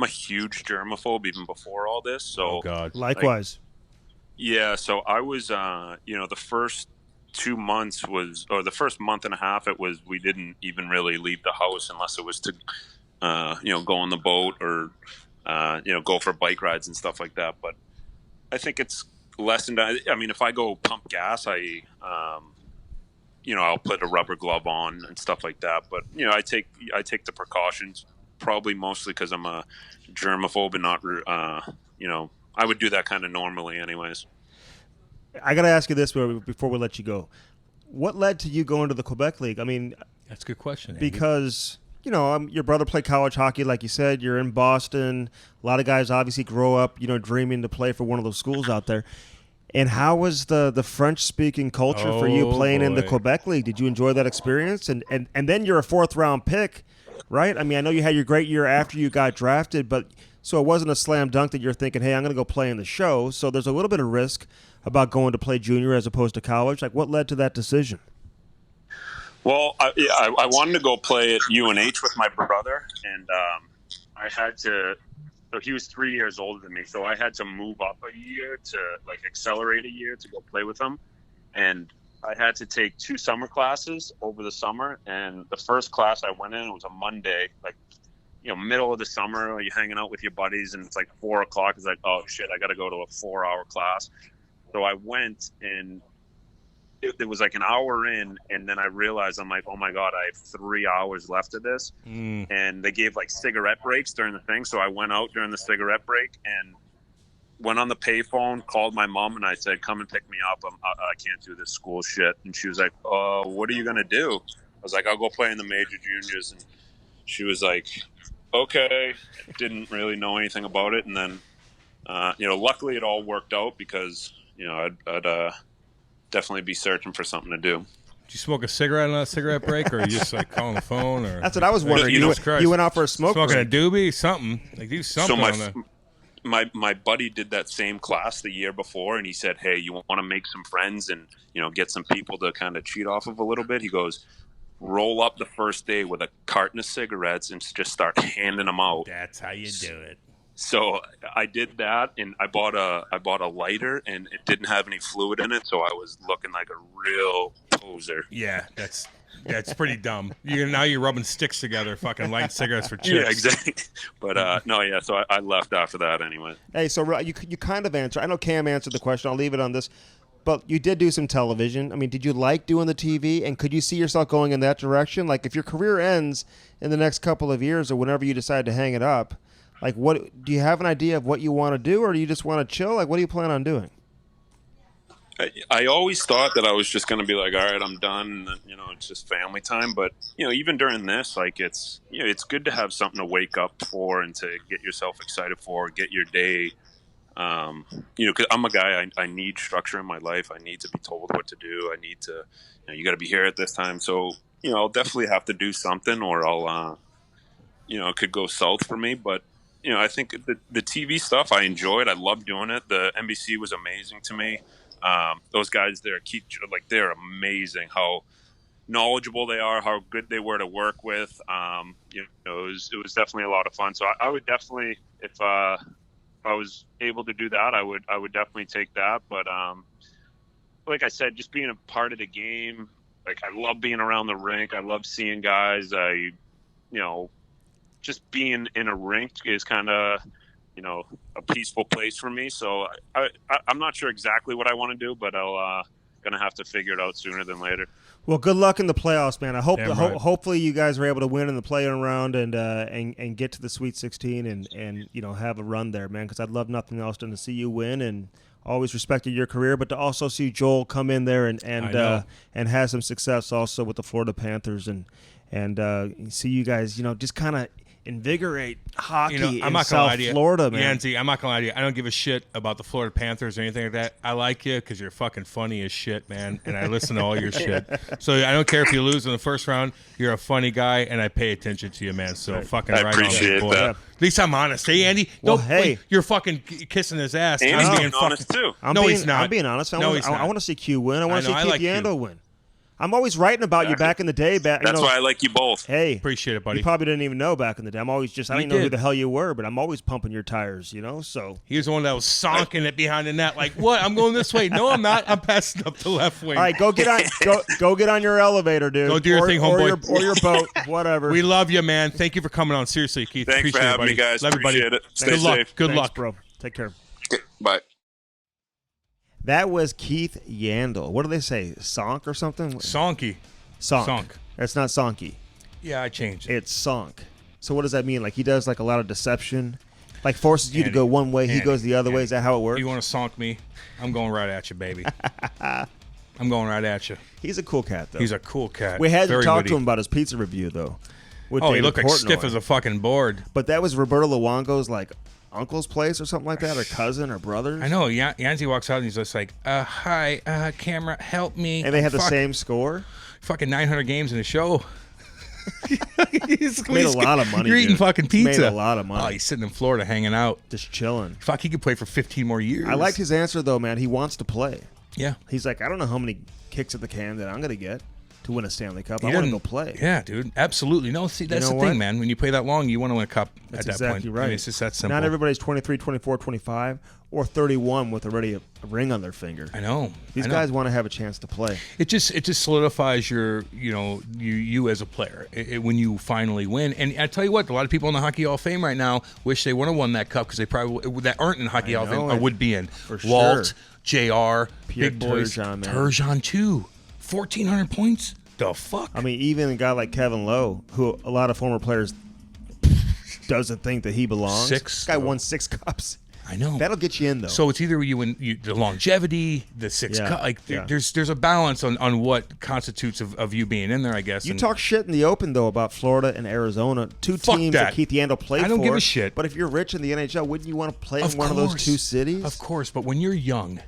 huge germaphobe even before all this. So, oh God, likewise. So I was, the first 2 months or the first month and a half, we didn't even really leave the house unless it was to, go on the boat or. Go for bike rides and stuff like that. But I think it's lessened. I mean, if I go pump gas, I'll put a rubber glove on and stuff like that. But I take the precautions, probably mostly because I'm a germaphobe and not, I would do that kind of normally anyways. I got to ask you this before we let you go. What led to you going to the Quebec League? I mean, that's a good question, Andy. Because your brother played college hockey, like you said. You're in Boston. A lot of guys obviously grow up, dreaming to play for one of those schools out there. And how was the French-speaking culture for you playing in the Quebec League? Did you enjoy that experience? And then you're a fourth-round pick, right? I mean, I know you had your great year after you got drafted, but so it wasn't a slam dunk that you're thinking, hey, I'm going to go play in the show. So there's a little bit of risk about going to play junior as opposed to college. Like, what led to that decision? Well, I wanted to go play at UNH with my brother, and I had to. So he was 3 years older than me, so I had to move up a year to accelerate a year to go play with him, and I had to take 2 summer classes over the summer. And the first class I went in, it was a Monday, middle of the summer. You're hanging out with your buddies, and it's like 4 o'clock. It's like, oh shit, I got to go to a 4-hour class. So I went, and it was like an hour in, and then I realized, I'm like, oh my God, I have 3 hours left of this. And they gave cigarette breaks during the thing. So I went out during the cigarette break and went on the payphone, called my mom, and I said, come and pick me up. I can't do this school shit. And she was like, what are you going to do? I was like, I'll go play in the major juniors. And she was like, okay. Didn't really know anything about it. And then, luckily it all worked out because, I'd definitely be searching for something to do. Did you smoke a cigarette on a cigarette break, or you just calling the phone? Or that's what I was wondering. You went out for a smoke smoking break. A doobie, something. Do something. So my buddy did that same class the year before, and he said, "Hey, you want to make some friends and get some people to kind of cheat off of a little bit?" He goes, "Roll up the first day with a carton of cigarettes and just start handing them out." That's how you do it. So I did that, and I bought a lighter, and it didn't have any fluid in it, so I was looking like a real poser. Yeah, that's pretty dumb. Now you're rubbing sticks together, fucking lighting cigarettes for chicks. Yeah, exactly. But no, yeah. So I left after that anyway. Hey, so you kind of answered. I know Cam answered the question. I'll leave it on this. But you did do some television. I mean, did you like doing the TV, and could you see yourself going in that direction? Like, if your career ends in the next couple of years or whenever you decide to hang it up. Like, what do you have an idea of what you want to do, or do you just want to chill? Like, what do you plan on doing? I always thought that I was just going to be like, all right, I'm done. It's just family time. But, even during this, it's, it's good to have something to wake up for and to get yourself excited for, get your day. Because I'm a guy, I need structure in my life. I need to be told what to do. I need to, you got to be here at this time. So, I'll definitely have to do something, or I'll, it could go south for me. But, I think the TV stuff I enjoyed. I loved doing it. The NBC was amazing to me. Those guys there, Keith, they're amazing. How knowledgeable they are, how good they were to work with. It was definitely a lot of fun. So I would definitely, if I was able to do that, I would definitely take that. But like I said, just being a part of the game, I love being around the rink. I love seeing guys. Just being in a rink is kind of, a peaceful place for me. So I'm not sure exactly what I want to do, but I'll going to have to figure it out sooner than later. Well, good luck in the playoffs, man. I hope hopefully you guys are able to win in the play-in round and get to the Sweet 16 and have a run there, man, because I'd love nothing else than to see you win, and always respected your career, but to also see Joel come in there and have some success also with the Florida Panthers and see you guys, just kind of invigorate hockey in South Florida, man. Yancy, I'm not gonna lie to you. I don't give a shit about the Florida Panthers or anything like that. I like you because you're fucking funny as shit, man, and I listen to all your shit. So I don't care if you lose in the first round. You're a funny guy, and I pay attention to you, man. So fucking right on, appreciate boy. that. At least I'm honest. Hey, Andy. Wait, you're fucking kissing his ass. Andy's being honest too. He's not. I'm being honest. I want to see Q win. I want to see Keith Yandle win. I'm always writing about you back in the day. That's why I like you both. Hey, appreciate it, buddy. You probably didn't even know back in the day. I'm always I didn't know who the hell you were, but I'm always pumping your tires, So he was the one that was sonking it behind the net, like, what? I'm going this way. No, I'm not. I'm passing up the left wing. All right, go get on your elevator, dude. Go do your thing, homeboy, or your boat, whatever. We love you, man. Thank you for coming on. Seriously, Keith. Thanks for having me, guys. Love appreciate it. Stay Good safe. luck. Good luck, bro. Take care. Okay, bye. That was Keith Yandle. What do they say? Sonk or something? Sonky. Sonk. That's not Sonky. Yeah, I changed it. It's Sonk. So what does that mean? Like he does like a lot of deception, like forces you to go one way, he goes the other way. Is that how it works? You want to sonk me? I'm going right at you, baby. I'm going right at you. He's a cool cat, though. He's a cool cat. We had Very to talk witty. to him about his pizza review, though. He looked like stiff as a fucking board. But that was Roberto Luongo's like uncle's place or something like that, or cousin or brother's. I know. Yanzi walks out and he's just like, hi, camera, help me. And they had the same score? Fucking 900 games in the show. He's made a lot of money. You're eating fucking pizza. Made a lot of money. Oh, he's sitting in Florida hanging out. Just chilling. Fuck, he could play for 15 more years. I liked his answer, though, man. He wants to play. Yeah. He's like, I don't know how many kicks at the can that I'm going to get to win a Stanley Cup. I want to go play. Yeah, dude. Absolutely. No, see, that's the thing, man. When you play that long, you want to win a cup at that exactly point. Right. I mean, it's just that simple. Not everybody's 23, 24, 25, or 31 with already a ring on their finger. I know. These guys want to have a chance to play. It just solidifies your, you as a player when you finally win. And I tell you what, a lot of people in the Hockey Hall of Fame right now wish they would have won that cup because they probably that aren't in Hockey Hall of Fame or would be in. For Walt, sure. JR, Big Boys, Turgeon too. 1,400 points. The fuck? I mean, even a guy like Kevin Lowe, who a lot of former players doesn't think that he belongs. This guy won 6 cups. I know. That'll get you in, though. So it's either you win the longevity, the 6 cup. Like there's a balance on what constitutes of you being in there, I guess. You talk shit in the open, though, about Florida and Arizona, two teams that Keith Yandle played for. I don't give a shit. But if you're rich in the NHL, wouldn't you want to play in one of those two cities? Of course. But when you're young,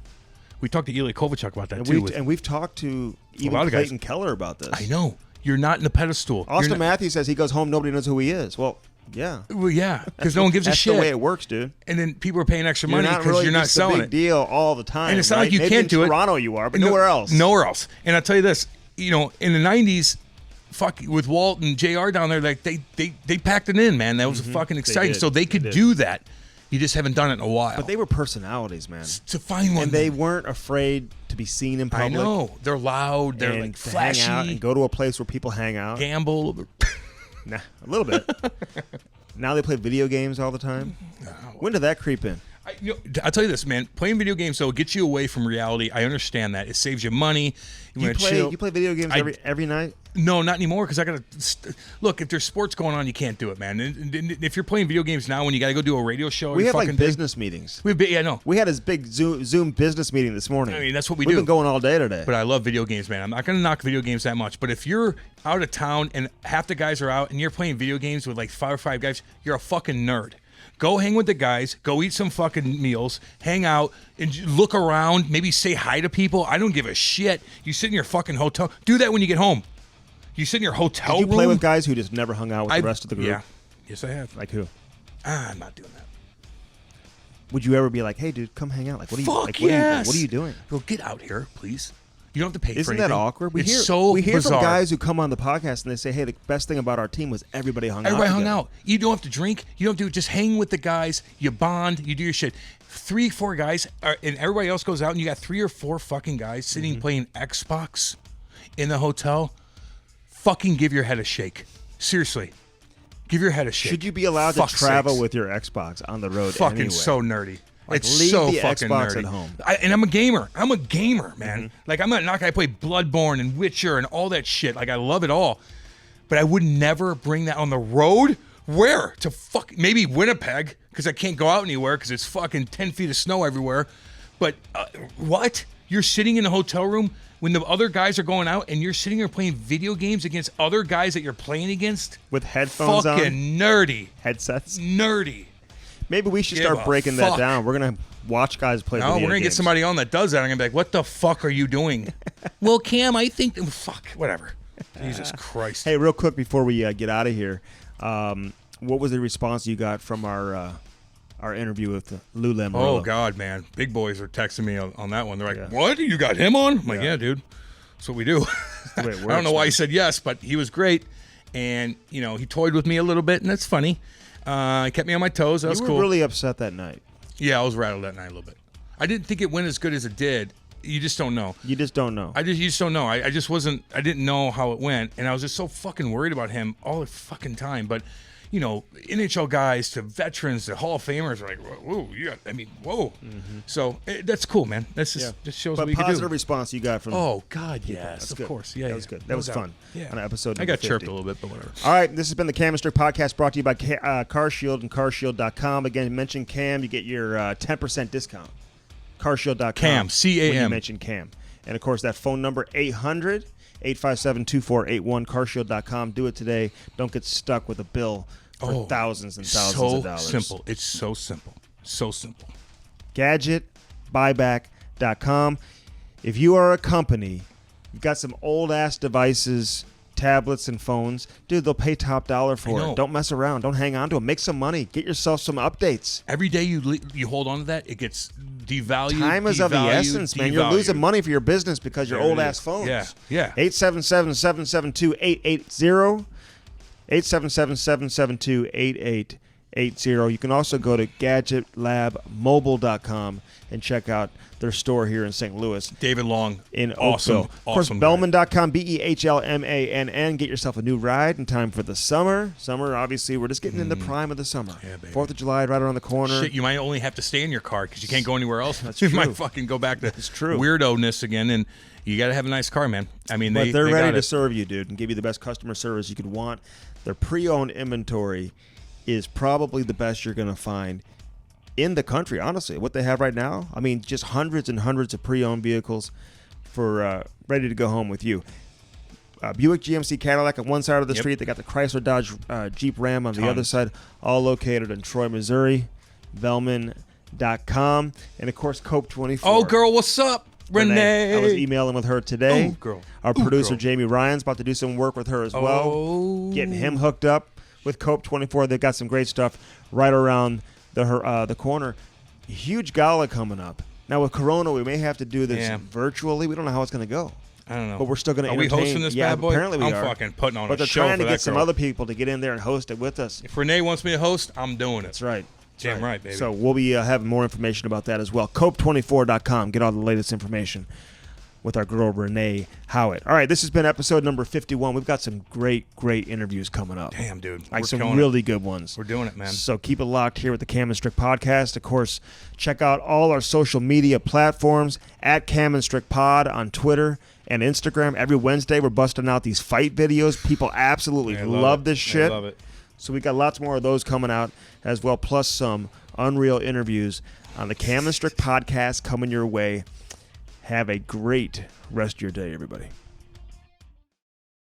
we talked to Ilya Kovalchuk about that, and we've talked to even Clayton Keller about this. I know. You're not in the pedestal. Austin Matthews says he goes home, nobody knows who he is. Well, yeah. Well, yeah, because no one gives a shit. That's the way it works, dude. And then people are paying extra money because you're not selling it. It's a big deal all the time. And it's not like you Maybe can't do it. In Toronto you are, but nowhere else. Nowhere else. And I'll tell you this, in the 90s, with Walt and JR down there, like they packed it in, man. That was fucking exciting. So they could do that. You just haven't done it in a while. But they were personalities, man. To find one. And they weren't afraid to be seen in public. I know. They're loud. They're like flashy. Hang out and go to a place where people hang out. Gamble. Nah, a little bit. Now they play video games all the time. When did that creep in? I'll tell you this, man. Playing video games, though, gets you away from reality. I understand that. It saves you money. You play video games every night? No, not anymore, because I got to look. If there's sports going on, you can't do it, man. And if you're playing video games now, when you got to go do a radio show, we have like business meetings. I know. We had this big Zoom business meeting this morning. I mean, that's what we've do. We've been going all day today. But I love video games, man. I'm not going to knock video games that much. But if you're out of town and half the guys are out and you're playing video games with like 5 or 5 guys, you're a fucking nerd. Go hang with the guys. Go eat some fucking meals. Hang out and look around. Maybe say hi to people. I don't give a shit. You sit in your fucking hotel. Do that when you get home. You sit in your hotel room. Did you play with guys who just never hung out with the rest of the group? Yeah. Yes, I have. Like who? I'm not doing that. Would you ever be like, hey, dude, come hang out? Like, what are you? Fuck yes. What are you doing? Well, get out here, please. You don't have to pay Isn't for anything. That awkward? We hear from guys who come on the podcast and they say, hey, the best thing about our team was everybody hung out. You don't have to drink. You don't just hang with the guys. You bond. You do your shit. 3, 4 guys, and everybody else goes out, and you got 3 or 4 fucking guys sitting playing Xbox in the hotel. Fucking give your head a shake. Seriously. Give your head a shake. Should you be allowed to travel with your Xbox on the road fucking anyway? So nerdy. Like, it's leave so the fucking Xbox nerdy. at home. And I'm a gamer. I'm a gamer, man. Like, I'm not going to play Bloodborne and Witcher and all that shit. Like, I love it all. But I would never bring that on the road. Where? To maybe Winnipeg, because I can't go out anywhere because it's fucking 10 feet of snow everywhere. But what? You're sitting in a hotel room when the other guys are going out and you're sitting there playing video games against other guys that you're playing against? With headphones on? Fucking nerdy. Headsets? Nerdy. Maybe we should start breaking that down. We're going to watch guys play video games. No, we're going to get somebody on that does that. I'm going to be like, what the fuck are you doing? Well, Cam, I think... Fuck, whatever. Jesus Christ. Hey, real quick before we get out of here, what was the response you got from our interview with Lou Lamoriello? Oh, God, man. Big boys are texting me on that one. They're like, what? You got him on? I'm like, yeah, dude. That's what we do. I don't know why he said yes, but he was great. And, he toyed with me a little bit, and that's funny. He kept me on my toes. That was cool. You were really upset that night. Yeah, I was rattled that night a little bit. I didn't think it went as good as it did. You just don't know. You just don't know. You just don't know. I just wasn't. I didn't know how it went, and I was just so fucking worried about him all the fucking time. But NHL guys to veterans to Hall of Famers are like, whoa, whoa. Mm-hmm. So that's cool, man. That's just shows what we can do. Positive response you got from. Oh God, yes, of course, yeah, that was good. That was fun. Yeah, on episode. I got 50. chirped a little bit, but whatever. All right, this has been the Cam and Strick Podcast, brought to you by CarShield and CarShield.com. Again, mention Cam, you get your 10% discount. CarShield.com. Cam, C-A-M. When you mention Cam, and of course that phone number 800-857-2481. CarShield.com. Do it today. Don't get stuck with a bill for thousands and thousands of dollars. Simple. It's so simple. So simple. GadgetBuyback.com. If you are a company, you've got some old-ass devices, tablets, and phones, dude, they'll pay top dollar for it. Don't mess around. Don't hang on to them. Make some money. Get yourself some updates. Every day you hold on to that, it gets devalued. Time is of the essence, man. You're losing money for your business because your old-ass phones. Yeah. 877-772-8880. 877-772-8880. You can also go to GadgetLabMobile.com and check out their store here in St. Louis. David Long. In awesome, Oakville. Of course, Bellman.com, BEHLMANN. Get yourself a new ride in time for the summer. Summer, obviously, we're just getting in the prime of the summer. Yeah, baby. 4th of July right around the corner. Shit, you might only have to stay in your car because you can't go anywhere else. That's you true. might fucking go back to weirdo-ness again, and you got to have a nice car, man. I mean, they're ready to serve you, dude, and give you the best customer service you could want. Their pre-owned inventory is probably the best you're going to find in the country, honestly. What they have right now, I mean, just hundreds and hundreds of pre-owned vehicles for ready to go home with you. Buick, GMC, Cadillac on one side of the street. They got the Chrysler, Dodge, Jeep, Ram on the other side, all located in Troy, Missouri. Bellman.com. And, of course, Cope24. Oh, girl, what's up? Renee. I was emailing with her today. Oh, girl. Our producer, Jamie Ryan's about to do some work with her as well. Getting him hooked up with Cope24. They've got some great stuff right around the corner. Huge gala coming up. Now, with Corona, we may have to do this virtually. We don't know how it's going to go. I don't know. But we're still going to entertain. Are we hosting this bad boy? Apparently we are. I'm fucking putting on a show. But they're trying to get some other people to get in there and host it with us. If Renee wants me to host, I'm doing it. That's right. Damn right, baby. So we'll be having more information about that as well. Cope24.com. Get all the latest information with our girl Renee Howitt. All right, this has been episode number 51. We've got some great interviews coming up. Damn, dude. Like some really good ones. We're doing it, man. So keep it locked here with the Cam and Strick Podcast. Of course, check out all our social media platforms at Cam and Strick Pod on Twitter and Instagram. Every Wednesday, we're busting out these fight videos. People absolutely love this shit. I love it. So we got lots more of those coming out as well, plus some unreal interviews on the Cam and Strick Podcast coming your way. Have a great rest of your day, everybody.